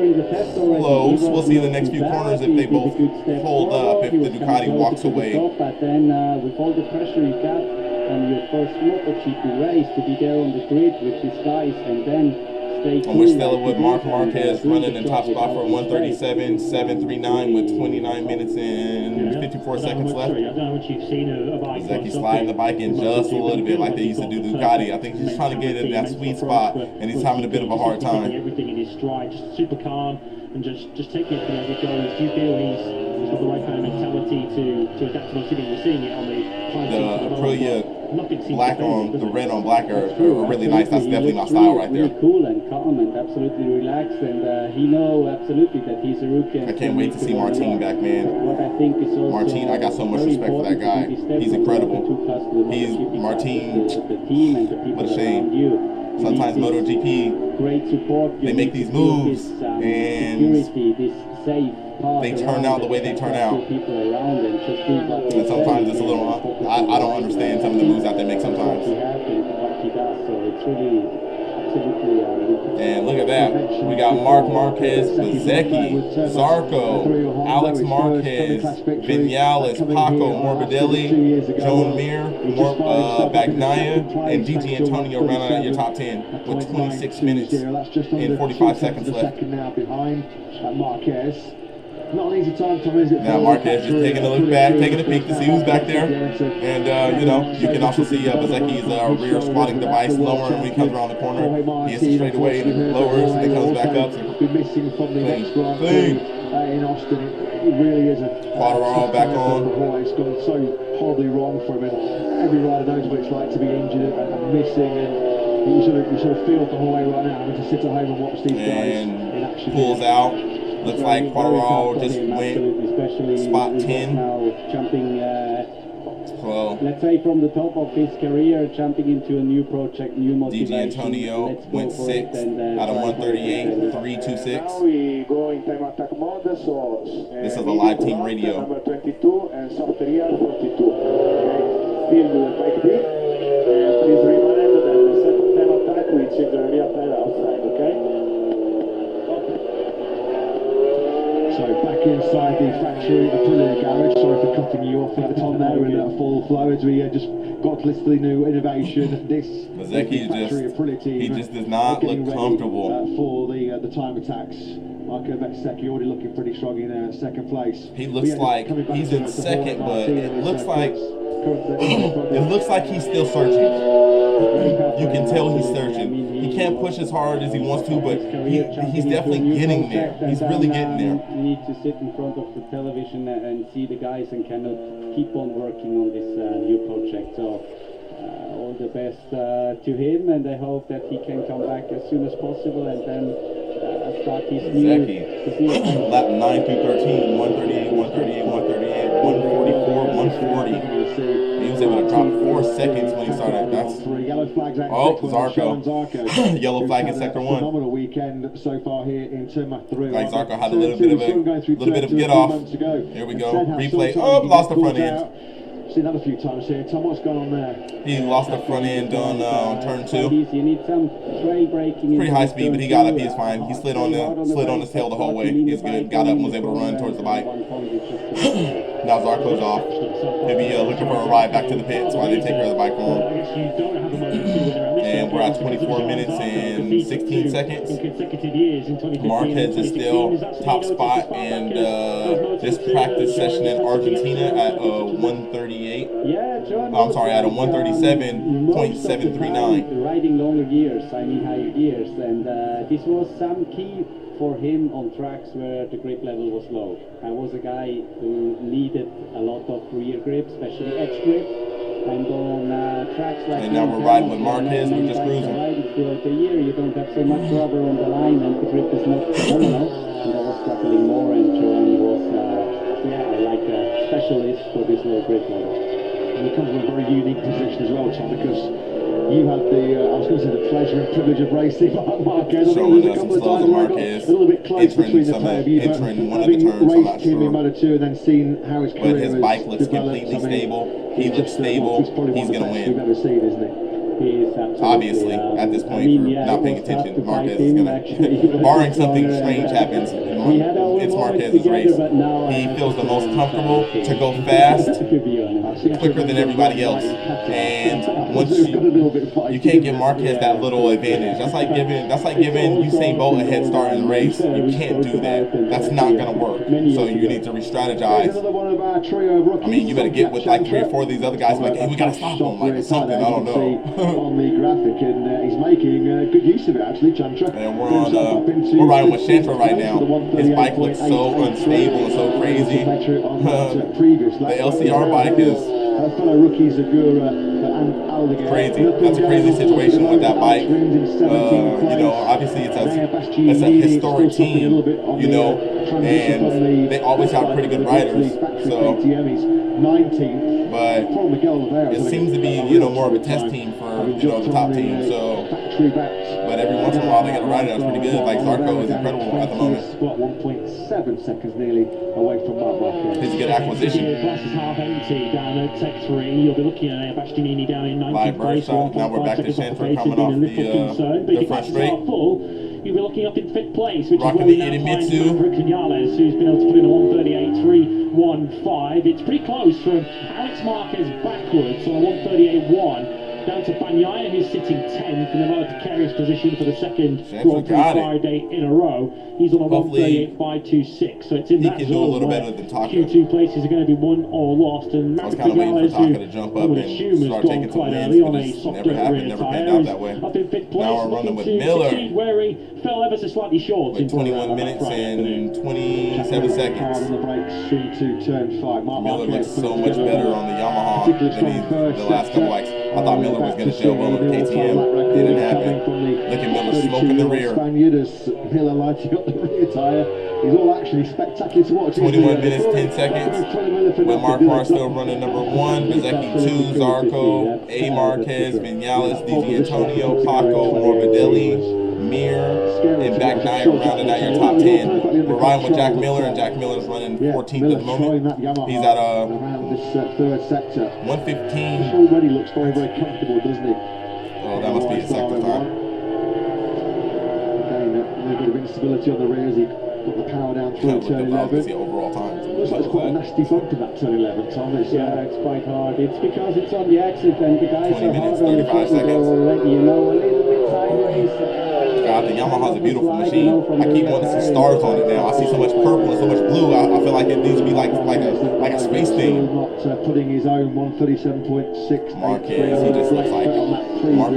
close. We'll see in the next few corners if they both hold up, if the Ducati walks away. But then with all the pressure you got on your first MotoGP race, to be there on the grid with these guys and then stay cool. And we're still with Marc Marquez running in top spot for 137.739 with 29 minutes and 54 seconds left. I don't know what you've seen of Bezzecchi sliding the bike in just a little bit like they used to do Ducati. I think he's trying to get in that sweet spot, and he's having a bit of a hard time. Everything in his stride, just super calm and just taking it as it goes. Do you feel he's got the right kind of mentality to adapt to most of it? We're seeing it on the Aprilia nothing seems black to faze him, on does the it? red on black are True, really nice. That's absolutely. definitely my He style looks right really there. cool and calm and absolutely relaxed, and he knows absolutely that he's a rookie. And I can't wait to see Martin back, man. What I think is also Martin, I got so much very respect for that important guy. is that you step He's from incredible. Moto2 class to the He's MotoGP Martin. class, the team and the people What a shame. around you. You Sometimes need this MotoGP, great support. You they make need these to feel moves this, and security, this safe path they turn around out the and way they turn out. people around and just do what they And sometimes say it's a little, and focus I on don't the understand right some of the thing. moves that they make What sometimes. he has and what he does, so it's really absolutely And look at that. We got Mark Marquez, Bezzecchi, Zarco, Alex Marquez, Vinales, Paco, Morbidelli, Joan Mir, Bagnaia, and Gigi Antonio rounding out your top 10 with 26 minutes and 45 seconds left. Now behind Marquez. Not an easy time, Tom, is it? Now Marquez just taking a look back, taking a peek to see who's back there. And, you know, you can also see Bezzecchi's rear squatting device lowering when he comes around the corner. He hits it straight away, lowers, and then comes back up. So been missing from the next Grand clean. Prix in Austin. It really is a Quartararo back on. It's gone so horribly wrong for him, and every rider knows what it's like to be injured and missing, and you sort of feel the whole way right now, having to sit at home and watch these guys in action. And pulls out. Looks like Quartararo just went spot 10. Now jumping, So let's say from the top of his career, jumping into a new project, new Gigi motivation. Antonio Let's go went for 6 it and, out of try 138, for it. 326. Now we go in time attack mode, so This is a live team radio. Number 22 and soft rear 42. Okay, still do the bike beat. And please remind that the second time attack we check the rear tire outside, okay? So back inside the factory, the Aprilia garage. Sorry for cutting you off at Tom there in full flow as we just got to list the new innovation. This Bezzecchi factory Aprilia team. he just does not getting look ready, comfortable. for the time attacks. Marco Bezzecchi already looking pretty strong in second place. He looks like he's in second, but it looks like he's still searching. You can tell he's searching. He can't push as hard as he wants to, but he's definitely getting there. He's really getting there. You need to sit in front of the television and see the guys and kind of keep on working on this new project. So all the best to him, and I hope that he can come back as soon as possible and then start his new lap 9 through 13, 138, 138, 138, 144, 140. He was able to drop 4 seconds when he started. That's Zarco. Yellow flag in sector 1. Phenomenal weekend so far here in Turn 3. Like Zarco had a little bit of get off. Here we go. Replay. Oh, lost the front end. Seen that a few times here. Tom, what's going on there? He lost the front end on turn 2. You need some trail braking. Pretty high speed, but he got up. He's fine. He slid on his tail the whole way. He's good. Got up and was able to run towards the bike. Now Zarco's off. He'll be looking for a ride back to the pits while they take care of the bike for him. And we're at 24 minutes and 16 seconds. Marquez is still top spot, and this practice session in Argentina at 138. I'm sorry, at a 137.739. Riding longer gears, I mean higher gears, and this was some key for him on tracks where the grip level was low. I was a guy who needed a lot of rear grip, especially edge grip, and on tracks like and now we're riding with Marquez, we're just cruising. Throughout the year, you don't have so much rubber on the line, and the grip is not phenomenal. And I was struggling more, and Giovanni was, like a specialist for this low grip level. And he comes from a very unique position as well, Tom, because you had the, I was going to say the pleasure and privilege of racing Marquez. Showing us some slows of Marquez, a little bit close between the pair of you, entering one of the turns, I'm not him in sure. Moto2 and then seen how his career But his bike looks developed. completely stable. He looks stable. He's going to win. We've ever seen, isn't he? Obviously, at this point, for not paying attention, Marquez is going to, barring something strange happens, it's Marquez's race. He feels the most comfortable to go fast, quicker than everybody else. And once you can't give Marquez that little advantage. That's like giving Usain Bolt a head start in the race. You can't do that. That's not going to work. So you need to re-strategize. I mean, you better get with like 3 or 4 of these other guys. Like, hey, we got to stop him. Like something. I don't know. On the graphic, and he's making good use of it actually, Chantra. And we're riding with Chantra right now. His bike looks so unstable and so crazy. The LCR bike is fellow rookie Zagura Crazy. That's a crazy situation with that bike. You know, obviously it's a historic team, you know, and they always have pretty good riders. So, but it seems to be, you know, more of a test team for, you know, the top team. So, but every once in a while they get a rider that's pretty good. Like Zarco is incredible at the moment. 1.7 seconds nearly away from Marc Marquez. His good acquisition. Glass is half empty down at Tech 3. You'll be looking at Bastianini down in 19th place. Now we're back to Shanford coming off the front straight. You'll be looking up in 5th place, which Rocking is where we the now find Idemitsu. Maverick Canales, who's been able to put in a 138.315. It's pretty close from Alex Marquez backwards on a 138.1. Down to Bagnaia, who's sitting 10th in a rather precarious position for the second Grand Prix Friday in a row. He's on a 138.526, so it's in that zone. Do a little better than Taka. Q2 places are going to be won or lost, and Maverick Canales, who to jump up and start taking some wins, on a soft dirt rear tyre, that way. up in 5th place. Now we're running with Miller. Where he fell ever so slightly short. With 21 minutes and 27 seconds. On the brakes into turn 5. Miller looks so much better on the Yamaha than the last couple bikes. I thought Miller was going to show well on the KTM. It didn't happen. Look at Miller smoking the rear. Spaniard as Miller lighting up the rear tyre. He's all actually spectacular to watch. 21 minutes, 10 seconds. With Mark Marr still running number 1, Bezzecchi 2, Zarco, A. Marquez, Vinales, Di Antonio, Paco, Morbidelli, Mir, and Bagnaia rounding out your top 10. We're riding with Jack Miller, and Jack Miller's running 14th at the moment. He's at around this third sector. 115. Already looks very, very comfortable, doesn't he? Oh, that must be his second time. Again, a little bit of instability on the rear as he put the power down through turn 11. The overall times. Looks like it's quite a nasty bump in that turn 11, Tom. It's quite hard. It's because it's on the exit and the guys 20 are minutes, hard on the 35 foot seconds. already, you know, a little bit sideways. God, the Yamaha's a beautiful machine. I keep wanting to see stars on it now. I see so much purple and so much blue. I feel like it needs to be like a space thing. Not putting his own 137.6. Marquez, he just looks like a merc.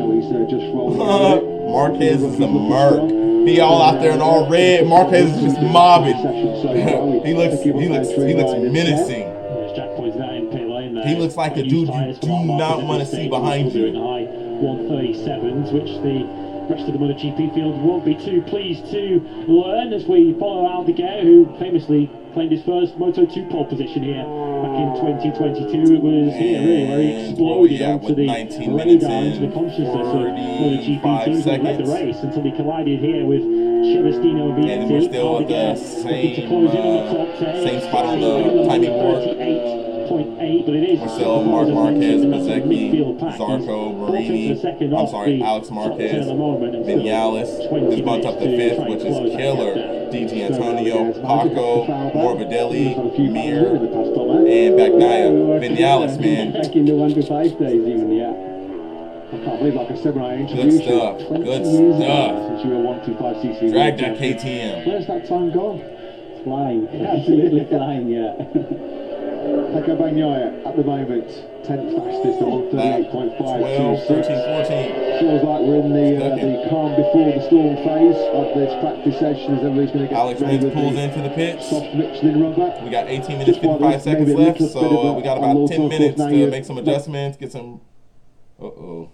He's just rolling. Marquez is a merc. He all out there in all red. Marquez is just mobbing. he looks menacing. He looks like a dude you do not want to see behind you. 137s, which the rest of the MotoGP field won't be too pleased to learn as we follow Aldeguer, who famously claimed his first Moto2 pole position here back in 2022. It was here really where he exploded onto the radars, the consciousness of MotoGP teams that led the race until he collided here with Celestino Vietti. And we're still at the same spot on the timing board. 0.8, but it is. We're still Marc Marquez, Bezzecchi, Zarco, Marini, Alex Marquez, Vinales, just bumped up to 5th, which is killer. Di Antonio, Paco, Morbidelli, Mir, and Bagnaia. Vinales, man. Back in the 1 to 5 days even, yeah. I can't believe, like I said when I Good introduced stuff. you, 20 Good years stuff. ago since you were 125cc. Drag that KTM. Where's that time gone? Flying. Absolutely flying, yeah. Pecco Bagnaia at the moment, 10th fastest at 138.526. 12, 13, 14. Feels like we're in the calm before the storm phase of this practice session as everybody's going to get Alex Rins pulls into the pits. Soft Michelin rubber. We got 18 minutes, 55 seconds left, so we got about 10 minutes to make some adjustments, get some... Uh-oh.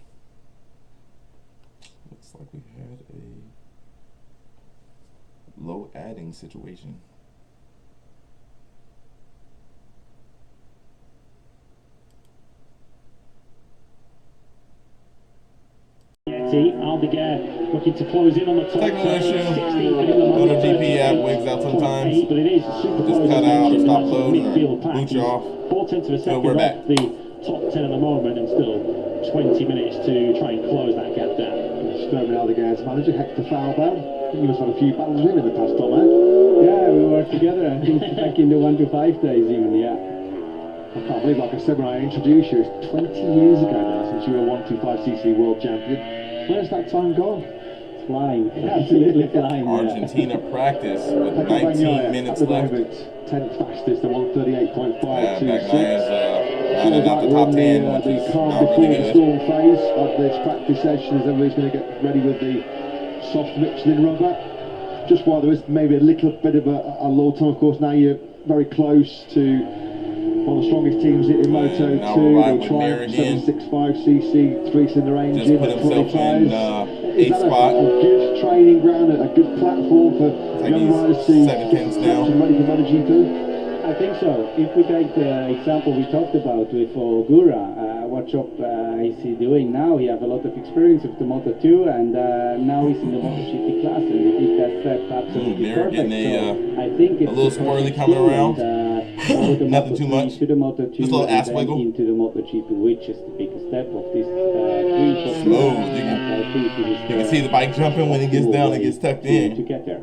Looks like we had a low adding situation. Aldeguer looking to close in on the top. Technical issue. MotoGP app wigs out sometimes. But it is super just cut out or stop loading or boot you off. 4/10 of a second we're back. off the top 10 at the moment, and still 20 minutes to try and close that gap down. Sturman Aldeguer's manager, Hector Falbel. You must have had a few battles with him in the past, Tom, eh? Yeah, we were together, I think, back in the 1 to 5 days even, yeah. I can't believe, like I said when I introduced you, it's 20 years ago now since you were 125cc world champion. Where's that time gone? Flying. Absolutely flying. Argentina practice with 19 minutes left. 10th fastest at 138.526. Rounding out the top 10, which is not really good. The storm phase of this practice session as everybody's going to get ready with the soft Michelin rubber. Just while there is maybe a little bit of a low time, of course, now you're very close to One of the strongest teams in Moto 2. now we're riding The with Triumph Mir again. 765cc 3-cylinder engine. Just put himself in Is 8th that spot. a good training ground, a good platform for Like young he's riders to 7 tenths now. ready for MotoGP? I think so. If we take the example we talked about with Ogura, what job is he doing now? He has a lot of experience with the Moto2, and now he's in the MotoGP class, and he did that step absolutely Mir perfect. getting I think it's a little squirrely coming around. Nothing too much. To the Moto2 Just a little ass and then wiggle. into the MotoGP, which is the biggest step of this three. Smooth. You can see the bike jumping when it gets down and gets tucked in. To get there.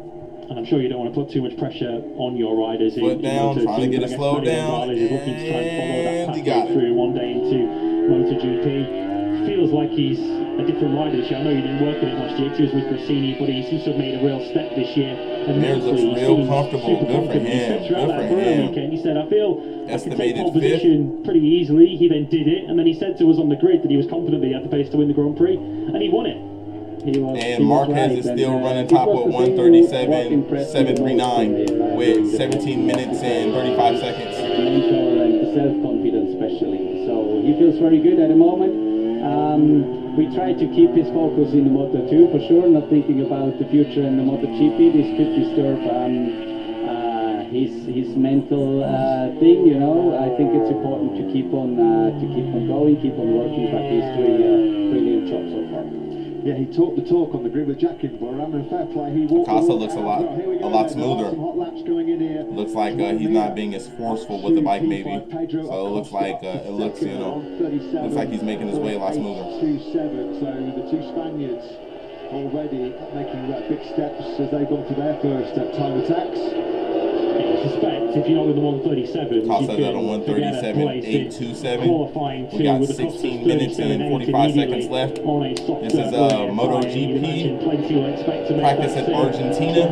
And I'm sure you don't want to put too much pressure on your riders. Foot down, trying to get it slowed down, Is looking to try and follow that and he got pathway through one day into MotoGP. Feels like he's a different rider this year. I know you didn't work with him last year, 'cause he was with Grassini, but he seems to have made a real step this year. And Mir looks mentally, he real seems comfortable. super Good for confident. He him. said throughout Good that for Burma him. weekend, he said, I feel I can take Estimated pole position pretty easily. He then did it, and then he said to us on the grid that he was confident that he had the pace to win the Grand Prix, and he won it. And Marquez is still running top with 1:37.739 with 17 minutes and 35 seconds. Mentor and the self-confidence especially. So he feels very good at the moment. We try to keep his focus in the Moto2 for sure, not thinking about the future in the MotoGP. This could disturb his mental thing, you know. I think it's important to keep on going, keep on working, but he's doing a brilliant job so far. Yeah, he talked the talk on the grid with Jack in Burram, and fair play. He walked. Acosta looks a lot smoother. Some hot laps going in here. Looks like he's not being as forceful with the bike, maybe. So it looks like looks like he's making his way a lot smoother. 2-7. So the two Spaniards already making big steps as they've gone for their first time attacks. I suspect if you're not in the 137, Costa at a 1:37.827. We got 16 minutes and 45 seconds left. This is MotoGP practice at Argentina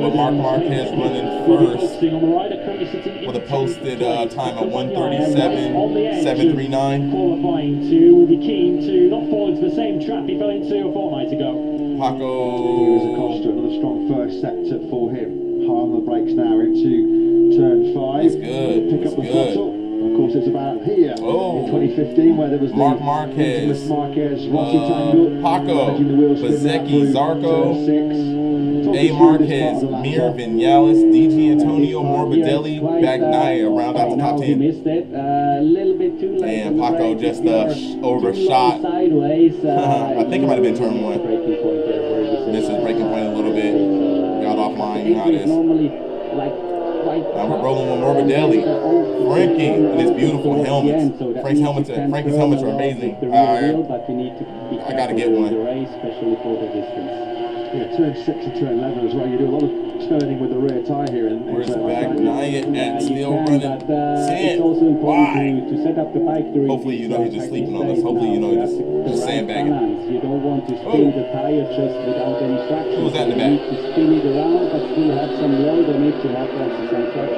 with Marc Marquez running first with a posted time of 1:37.739. Qualifying to will be keen to not fall into the same trap he fell into a fortnight ago. Paco. Here's Acosta, another strong first sector for him. Hard on the brakes now into turn 5. That's good. Pick That's up the good. throttle. Of course, it's about here in 2015 where there was Marc the Marquez, Marquez, Rossi tangle, Paco, managing the wheel spin Bezzecchi, through Zarco, turn 6. A. Marquez, Mir, Vinales, DG Antonio, Morbidelli, Bagnaia round out the top 10. Missed it a little bit too late. And Paco just overshot. Sideways. I think it might have been turn 1. Breaking point there. Missed his braking point a little bit. Got offline. You know how it is. Normally, like, now we're rolling with Morbidelli. Frankie and his beautiful helmets. Frankie's helmets are amazing. I gotta get one. Especially for the distance. Yeah, turn 6 and turn 11 as well. You do a lot of turning with the rear tyre here. Where's Bagnaia at? Still running 10. It's also important to set up the bike during. Hopefully, you know he's just sleeping on us. Hopefully, you know he's just sandbagging. You don't want to spin the tyre just without any traction. Who was that in the back? You need to spin it around, but still have some load on it to have some traction.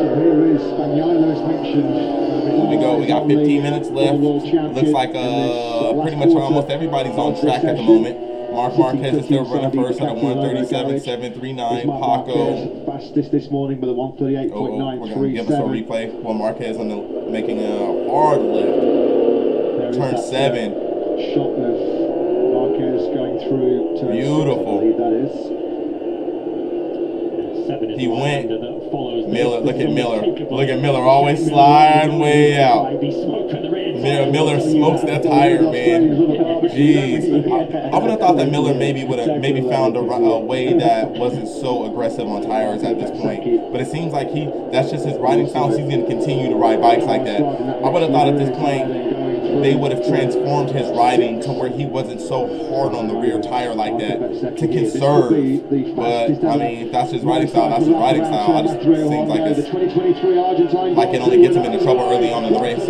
So here is Bagnaia, as mentioned. Here we go. We got 15 minutes left. Looks like pretty much almost everybody's on track at the moment. Marc Marquez is still running first at a 1:37.739. Paco. Fastest this morning with a 1:38.937. We're going to give us a replay. Well, Marquez making a hard lift. Turn 7. Shot of Marquez going through turn Beautiful. 6, that is. He went. Miller, look at Miller. Look at Miller, always sliding way out. Miller smokes that tire, man. Jeez. I would have thought that Miller maybe would have found a way that wasn't so aggressive on tires at this point. But it seems like that's just his riding style. He's going to continue to ride bikes like that. I would have thought at this point they would have transformed his riding to where he wasn't so hard on the rear tire like that to conserve. But I mean, that's his riding style. That's his riding style. I just seems like it only gets him into trouble early on in the race.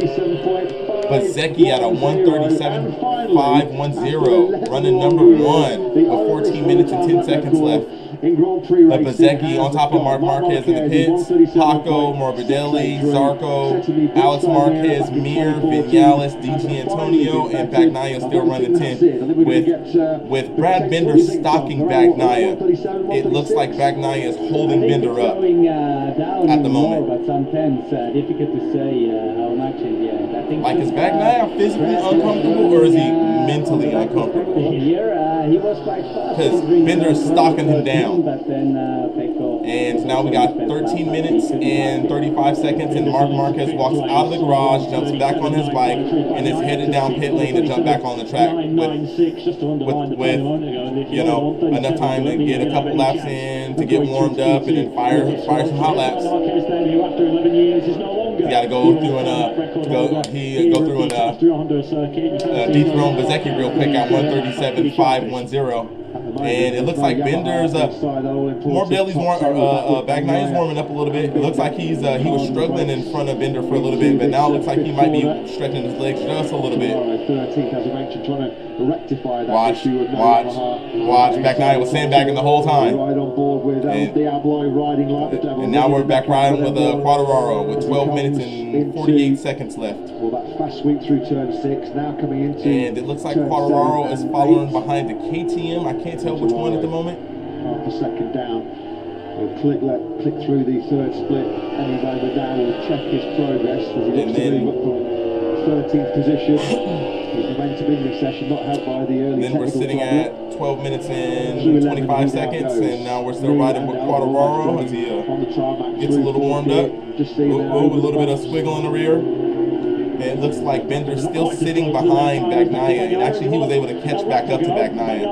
But Zeki at a 1:37.510, running number 1 with 14 minutes and 10 seconds left. in Grand Prix But racing. Bezzecchi on top of Mark Marquez in the pits, Paco, Morbidelli, Zarco, Alex Marquez, Mir, Vinales, DG Antonio, and Bagnaia still running 10th. With Brad Binder stalking Bagnaia, it looks like Bagnaia is holding Binder up at the moment. But sometimes difficult to say how much in the end. I think like, is Bagnaia physically uncomfortable or is he mentally uncomfortable? Here, he was quite fast. Because Binder is stalking him down. But then And now we got 13 minutes and 35 seconds, and Mark Marquez walks out of the garage, jumps back on his bike, and is headed down pit lane to jump back on the track with you know, enough time to get a couple laps in, to get warmed up, and then fire some hot laps. He got to go through and dethrone Bezzecchi real quick at 137.510. And it looks like Binder's Morbidelli's Bagnaia's warming up a little bit. It looks like he was struggling in front of Binder for a little bit, but now it looks like he might be stretching his legs just a little bit. 13th, as I mentioned, trying to rectify that Watch. Bagnaia was sandbagging the whole time. Right on board with Diablo riding like the devil. And now we're back riding with Quadraro with 12 minutes and 48 seconds left. Well, that fast sweep through turn 6, now coming into. And it looks like Quadraro is following behind the KTM. I can't tell which one at the moment. Half a second down. We'll click through the third split. Any moment now will check his progress as he looks to move up from 13th position. His momentum in this session not helped by the early. Then we're sitting at 12 minutes and 25 seconds, and now we're still riding with Quadraro as he gets a little warmed up. A little bit of squiggle in the rear. And it looks like Binder's still sitting behind Bagnaia, and actually he was able to catch back up to Bagnaia.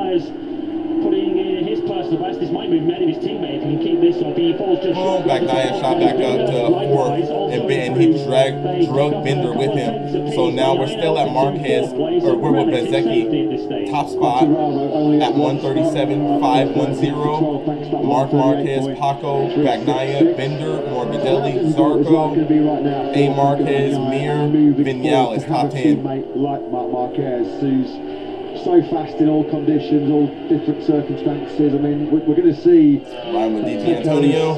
Putting in his personal best. This might move many of his teammates. If he can keep this up, he falls just short. Bagnaia shot back up to 4th, and he drug Binder with him. So now we're still at Marquez, or we're with Bezzecchi, top spot at 137.510. Mark Marquez, Paco, Bagnaia, Binder, Morbidelli, Zarco, A. Marquez, Mir, Vinales, top 10. Like Mark Marquez, who's so fast in all conditions, all different circumstances. I mean, we're going to see riding with DG Antonio.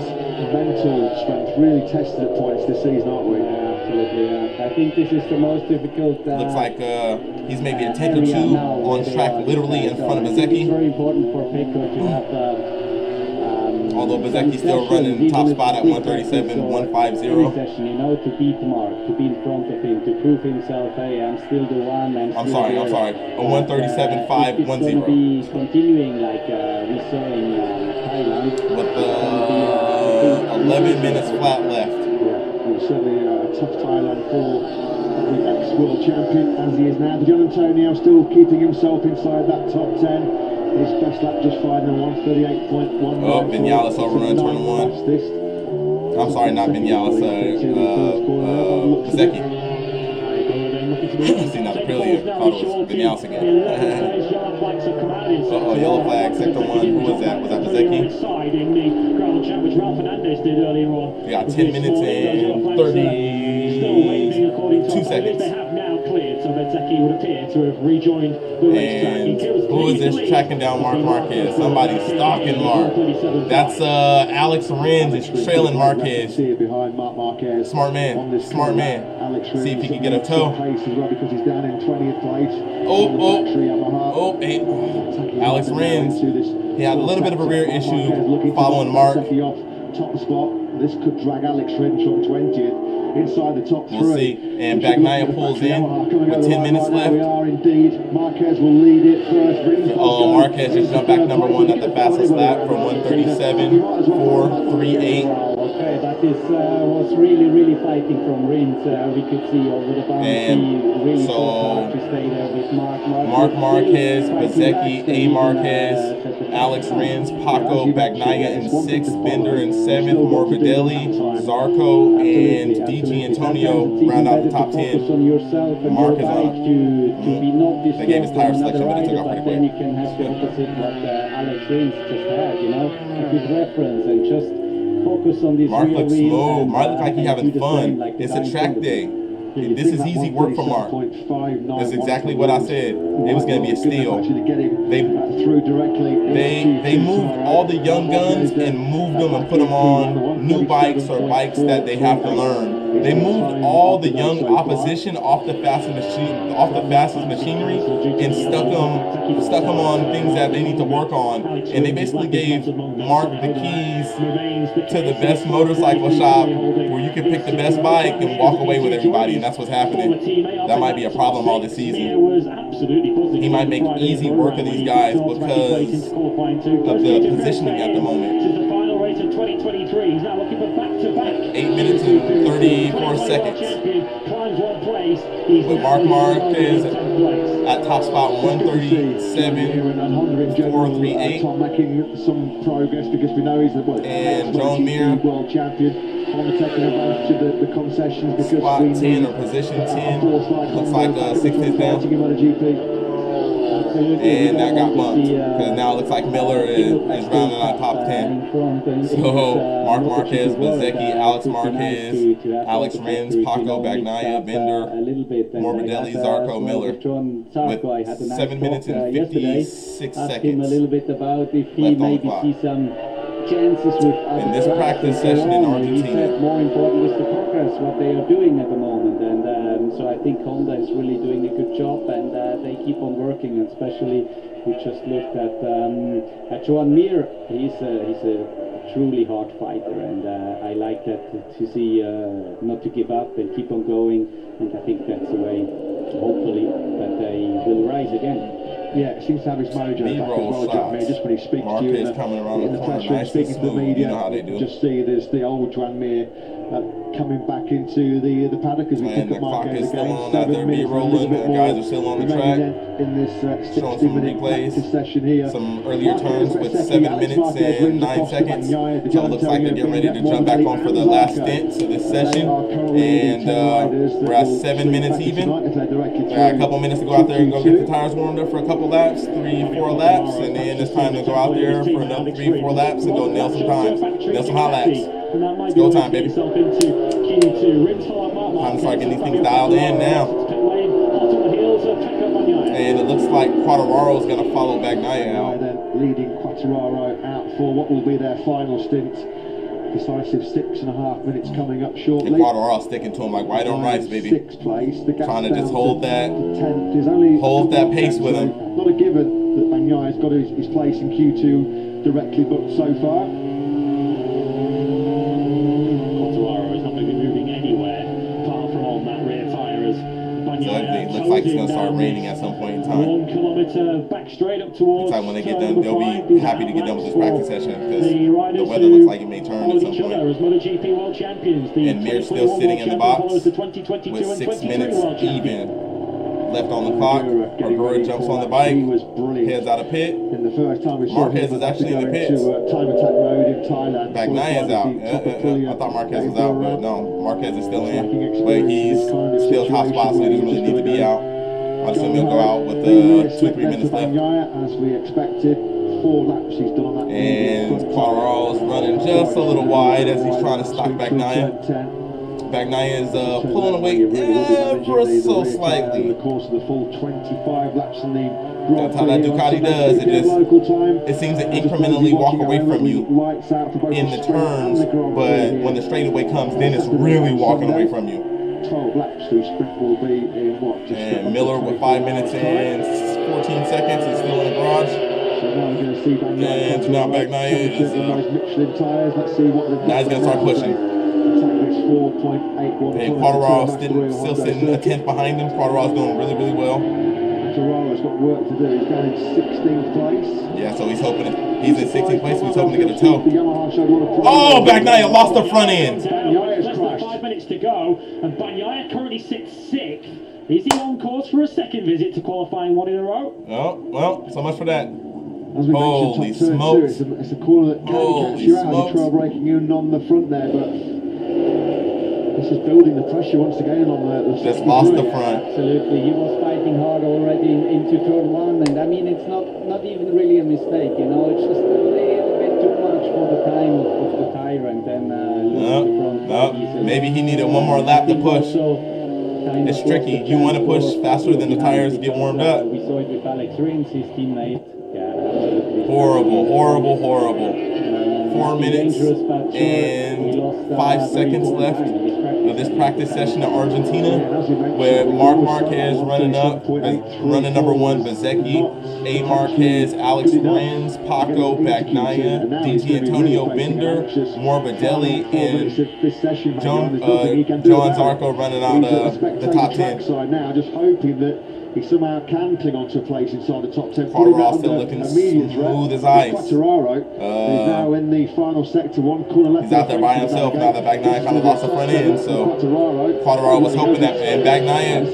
Mental strength really tested at points this season, aren't we? Absolutely. I think this is the most difficult. Looks like he's maybe a tenth or two on track, literally in front of Bezzecchi. It's very important for Pecco to have. Although Bezzecchi's still running top spot at 137.150. Session, you know, to beat Mark, to be in front of him, to prove himself. Hey, I'm still the one. I'm sorry. A 137.510. It's going to be continuing like we saw in Thailand. With 11 minutes flat left. Yeah, it was certainly a tough Thailand for the ex-world champion, as he is now. Gian Antonio still keeping himself inside that top 10. His best lap just fired in 138.1. Oh, Vinales overrun turn 1. I'm sorry, not Vinales. Bezzecchi. See, not Aprilia. Thought it was Vinales again. Uh-oh, yellow flag, sector 1. Who was that? Was that Bezzecchi? We got 10 minutes and 32 seconds. So Bezzecchi would appear to have rejoined the racetrack. And who is this tracking down Mark Marquez? Somebody stalking Mark. That's Alex Rins is trailing Marquez. Behind Mark Marquez. Smart man. Smart man. See if he can get a toe. Because he's down in 20th place. Hey. Alex Rins. He had a little bit of a rear issue following Mark. Top spot. This could drag Alex Rins from 20th. Inside the top 3. We'll see. And Bagnaia pulls in with 10 minutes left. We are indeed. Marquez will lead it first. Marquez just jumped back number 1 at the fastest lap from 137.438. Okay, that is was really fighting from Rins. We could see over the boundary. Really hard to stay there with Mark Marquez, Bezzecchi, A. Marquez, Alex Rins, Paco, Bagnaia in 6th, Binder in 7th, Morbidelli, Zarco, and DG Antonio round out the top 10. Mark is on. They gave his tire selection, but it took off pretty quick. Then you can have the opposite what Alex Rins just had, you know, a good reference and just focus on this. Mark looks slow. Mark looks like he's having fun. It's a track day. This is easy work for Mark. That's exactly what I said. It was going to be a steal. They moved all the young guns and moved them and put them on new bikes or bikes that they have to learn. They moved all the young opposition off the fastest machinery and stuck them on things that they need to work on. And they basically gave Mark the keys to the best motorcycle shop where you can pick the best bike and walk away with everybody, and that's what's happening. That might be a problem all this season. He might make easy work of these guys because of the positioning at the moment. 8 minutes and 34 seconds. With Mark Marquez at top spot 137.438. Some progress because we know he's the and John Mir world champion. Taking advantage of the concessions because spot 10 or position 10. Looks like 6 hits down. And that got bumped because now it looks like Miller is rounding on top 10. So Mark Marquez, Bezecchi, Alex Marquez, Alex Rins, Paco, Bagnaya, Bender, Morbidelli, Zarco, Miller with 7 minutes and 56 seconds a little bit about if he left on the maybe clock. see some chances with In this practice session in Argentina. More important is the progress, what they are doing at the moment, and so I think Honda is really doing a good job, and they keep on working. And especially we just looked at Joan Mir. He's a truly hard fighter, and I like that to see not to give up and keep on going, and I think that's the way, hopefully, that they will rise again. Yeah, it seems to have his mojo back as well, Jack Mir. Just when he speaks Marquez to you coming around in the the corner, press room, nice speaking and to the smooth. media, You know how they do. just see there's the old Joan Mir coming back into the paddock as we And pick the up clock Marquez is still again. on 7 out there, minutes, a little B-rolling. bit The more guys are still on the track. in this Showing some 60-minute replays. practice session here. Some earlier Marquez, turns with Bezecchi, 7 Alex minutes Marquez and wins 9 across seconds. the Bagnaya, the So it looks like they're getting ready to jump back on for the last stints of this session. And we're at 7 minutes even. We got a couple minutes to go out there and go get the tires warmed up for a couple laps, 3-4 laps, and then it's time to go out there for another 3-4 laps and go nail some times, nail some hot laps. It's go time, baby. Time to start getting these things dialed in now. And it looks like Quattararo is going to follow Bagnaya out. Then leading Quattararo out for what will be their final stint. Decisive 6.5 minutes coming up shortly. And Quattararo sticking to him like white on rice, baby. 6th place. The gap Trying to just down hold to that, 10th. There's only hold that pace with him. Not a given that Bagnaya's got his place in Q2 directly booked so far. Quattararo is not going to be moving anywhere apart from on that rear tyre as It looks like it's going to start raining at some point in time. 1 kilometre back straight up towards. Looks like when they get done, they'll be happy to get done with this practice session because the weather looks like it may turn at some point. And Mir's still sitting in the box with 6 minutes even left on the clock. Argura jumps on the bike, heads out of pit. In the first time we saw Marquez is actually in the pits. time attack mode in Thailand. Bagnaya's out. I thought Marquez was out, but no, Marquez is still in. But he's still top spot, so he doesn't really need to be out. I assume he'll go out with 2-3 minutes left. As we expected, 4 laps he's done on that. And Quattararo's running just a little wide as he's trying to stop Bagnaya. Bagnaya is pulling away ever so slightly. The course of the full 25 laps in the That's how that Ducati does. It seems to incrementally walk away from you in the turns, but when the straightaway comes, then it's really walking away from you. 12 laps whose sprint will be in what? And Miller with 5 minutes and 14 seconds is still in the garage. So now we're going to see Bagnaya. And now Bagnaya is Michelin tyres. Let's see what now he's going to start pushing. And Quattararo still sitting a tenth behind him. Quattararo's doing really, really well. Quattararo's got work to do. He's down in 16th place. Yeah, so he's hoping he's in 16th place. So he's hoping to get a toe. Oh, Bagnaya lost the front end. Less than 5 minutes to go, and Bagnaya currently sits 6th. Is he on course for a second visit to qualifying 1 in a row? Oh, well, so much for that. As we Holy mentioned, top smokes. turn 2, it's a corner that can catch you out. Smokes. The trail breaking in on the front there, but this is building the pressure once again on the Just lost the front. Absolutely, he was fighting hard already into turn 1, and I mean it's not even really a mistake, you know, it's just a little bit too much for the time of the tire, and then Maybe he needed one more lap to push. Also, it's tricky. You want to push faster than the tires get warmed up. We saw it with Alex Rins, his teammate. Yeah, horrible, horrible, horrible. 4 minutes and 5 seconds left of this practice session at Argentina, with Marc Marquez running number 1, Bezzecchi, A. Marquez, Alex Rins, Paco, Bagnaia, DT Antonio Binder, Morbidelli, and John Zarco running out the top 10. Now, just hoping that he somehow can cling on to a place inside the top 10. Quartararo still looking smooth as ice. Quartararo is now in the final sector, 1 corner left. He's out there by himself now that Bagnaia kind of lost the front end. So Quartararo was hoping that, and Bagnaia,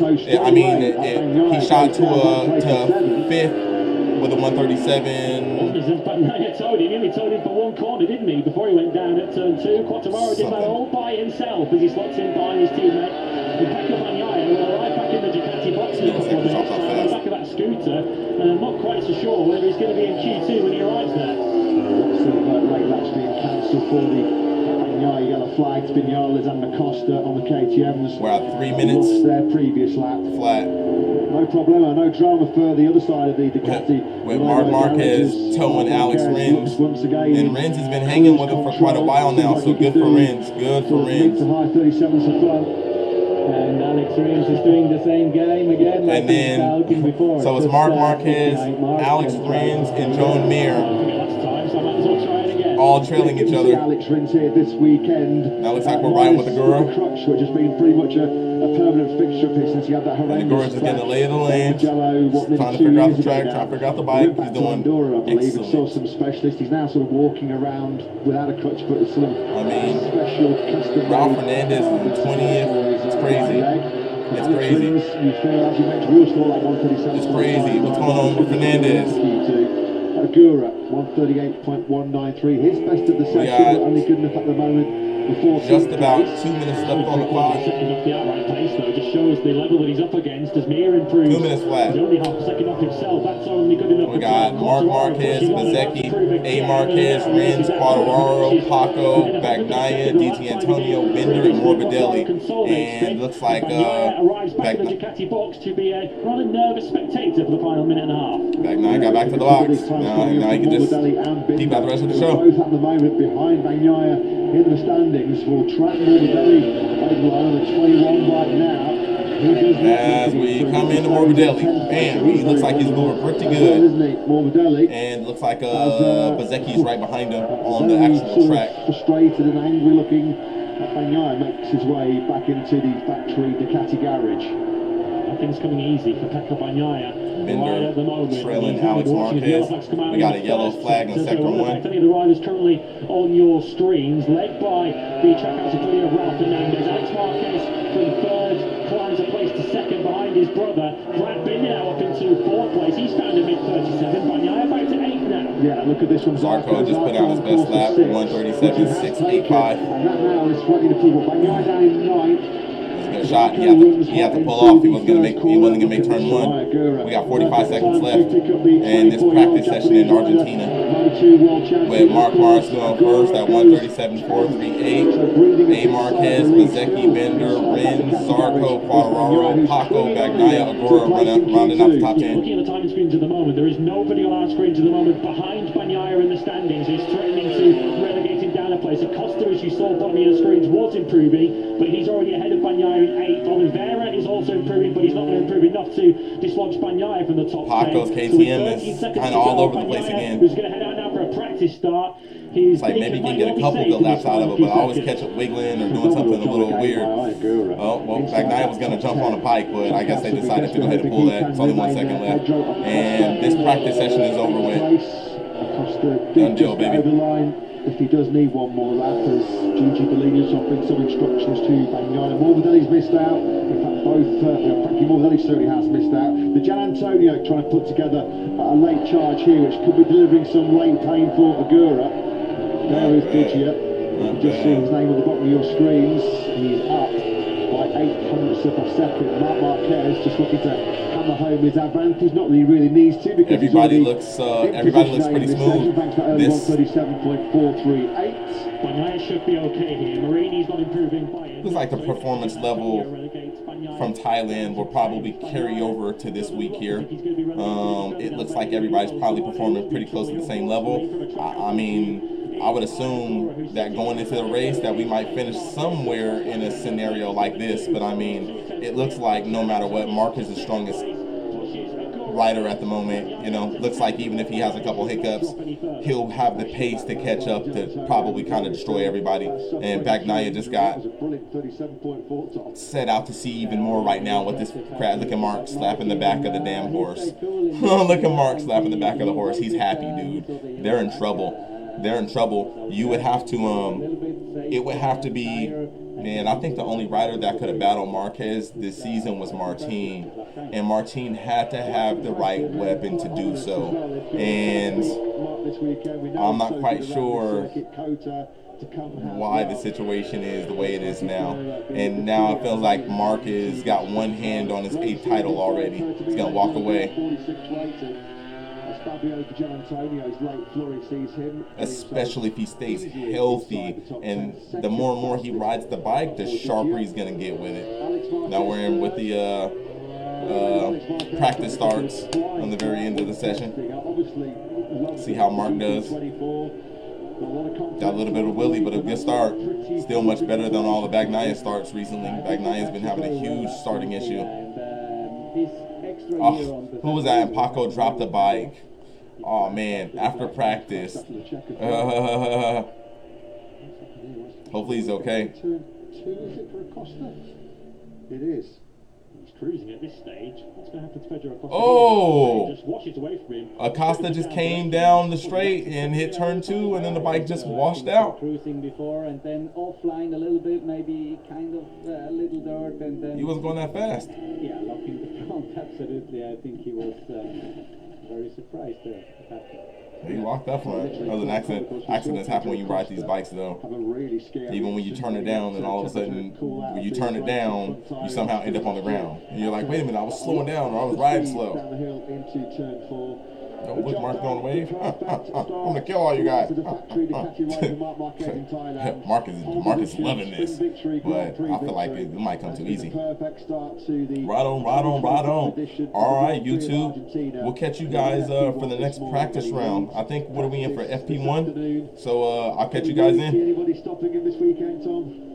I mean, he shot to 5th with a 137. He nearly towed him for 1 corner, didn't he, before he went down at turn 2. Quartararo did that all by himself as he slots in by his teammate. Pecco Bagnaia will arrive back in the Ducati box in a couple of minutes, on the back of that scooter. I'm not quite so sure whether he's going to be in Q2 when he arrives there. Late lap's being cancelled for the Bagnaia yellow flags. Vinales and Acosta on the KTMs. We're at 3 minutes. Lost their previous lap. Flat. No problemo, no drama for the other side of the Ducati. With Marc Marquez towing Alex Rins. And Rins has been hanging with him for quite a while now, so good for Rins. Good for Rins. And Alex Rins is doing the same game again. Like and then, before. So it's Marc Marquez, Alex Rins, and Joan Mir, all trailing each other. Alex Rins here this weekend. Now looks like we're riding with Agura. Which has been pretty much a permanent fixture of his since he had that horrendous. And Agura's just getting the lay of the land, trying to figure out the track, trying to figure out the bike. He's doing excellent. He saw some specialists. He's now sort of walking around without a clutch, but it's some special custom. Ralph Fernandez is in 20th. It's crazy. It's crazy. You feel, as you mentioned, we all score like 137. It's crazy. What's going on with Fernandez? Agura, 138.193. His best of the session, but only good enough at the moment. Just about 2 minutes left on the clock. Second off the outright pace, though, just shows the level that he's up against as Mir improves. 2 minutes flat. He's only half a second off himself. That's only good enough. We got Marc Marquez, Bezzecchi, A. Marquez, Rins, Quartararo, Paco, Bagnaia, DT Antonio, Binder, and Morbidelli. And looks like arrives back in the Ducati box to be a rather nervous spectator for the final minute and a half. Bagnaia got back to the box. Now he can just keep out the rest of the show. Both at the moment behind Bagnaia in the standings. Will track Morbidelli over on the 21 right now. As we come into Morbidelli, bam, he looks like he's moving pretty good. And looks like Bezzecchi's right behind him on the actual track. Frustrated and angry looking, Bagnaia makes his way back into the factory Ducati garage. Nothing's coming easy for Pecco Bagnaia. Binder trailing Alex Marquez. We got a yellow flag in sector 1. Any of the riders currently on your screens, led by the trackhouse affiliate of Ralph Fernandez. Alex Marquez from 3rd, climbs a place to 2nd behind his brother. Brad Binder now up into 4th place. He's found a mid-37. Bagnaia back to 8th now. Yeah, look at this one. Zarco just put out his best lap, 137.685. And that now is ready to pull. Bagnaia down in 9th. Good shot. He had to pull off. He wasn't gonna make turn 1. We got 45 seconds left in this practice session in Argentina. With Marc Marquez going first at 137.438. A. Marquez, Bezzecchi, Binder, Rins, Zarco, Quartararo, Paco, Bagnaia, Agura rounding out the top 10. Looking at the timing screens at the moment, there is nobody on our screens at the moment behind Bagnaia in the standings who's threatening to relegate him down a place. Acosta, as you saw bottom of the screens, was improving, but he's already ahead of Bagnaia in 8th. Oliveira is also improving, but he's not going to improve enough to dislodge Bagnaia from the top 10. Paco's KTM is kind of all over the place again. Who's going to head out now for a practice start. It's like maybe he can get a couple good laps out of it, but I always catch it wiggling or doing something a little weird. Oh, well, Bagnaia was going to jump on a bike, but I guess they decided to go ahead and pull that. It's only 1 second left. And this practice session is over with. Done deal, baby. If he does need one more lap, as Gigi Bellini's offering some instructions to Bagnaia. Morbidelli's missed out. In fact, both Frankie Morbidelli certainly has missed out. The Gian Antonio trying to put together a late charge here, which could be delivering some late pain for Agura. There is Gigi. Just seeing his name on the bottom of your screens. He's up by 0.08 of a second. Marc Marquez just looking to hammer home his advantage. Not that he really needs to, because everybody looks pretty smooth. This 137.438. Bagnaia should be okay here. Marini's not improving by it. Looks like the performance level from Thailand will probably carry over to this week here. It looks like everybody's probably performing pretty close to the same level. I mean, I would assume that going into the race that we might finish somewhere in a scenario like this. But I mean, it looks like no matter what, Mark is the strongest rider at the moment. You know, looks like even if he has a couple hiccups, he'll have the pace to catch up to probably kind of destroy everybody. And Bagnaia just got set out to sea even more right now with this crap. Look at Mark slapping the back of the damn horse. Look at Mark slapping the back of the horse. He's happy, dude. They're in trouble. They're in trouble. You would have to, it would have to be, man, I think the only rider that could have battled Marquez this season was Martin. And Martin had to have the right weapon to do so. And I'm not quite sure why the situation is the way it is now. And now it feels like Mark has got one hand on his 8th title already. He's going to walk away. Especially if he stays healthy, and the more he rides the bike, the sharper he's gonna get with it. Now we're in with the practice starts on the very end of the session. See how Mark does. Got a little bit of Willie, but a good start. Still much better than all the Bagnaia starts recently. Bagnaia's been having a huge starting issue. Oh, who was that? And Paco dropped the bike. Oh man, after practice. Hopefully he's okay. It is. He's cruising at this stage. What's going to happen to Pedro Acosta? Oh! Just washes away from him. Acosta just came down the straight and hit turn 2, and then the bike just washed out. Cruising before and then offline a little bit, maybe kind of a little dirt, and then He wasn't going that fast. yeah, locking the front. Absolutely, I think he was very surprised there. He walked up front. That was an accident. Accidents happen when you ride these bikes, though. Even when you turn it down, and all of a sudden, when you turn it down, you somehow end up on the ground. And you're like, wait a minute, I was slowing down, or I was riding slow. Oh, look, Mark's going away. I'm going to kill all you guys. Mark is loving this, but I feel like it might come too easy. Right on, right on, right on. All right, YouTube. We'll catch you guys for the next practice round. I think, what are we in for, FP1? So I'll catch you guys in. Anybody stopping him this weekend, Tom?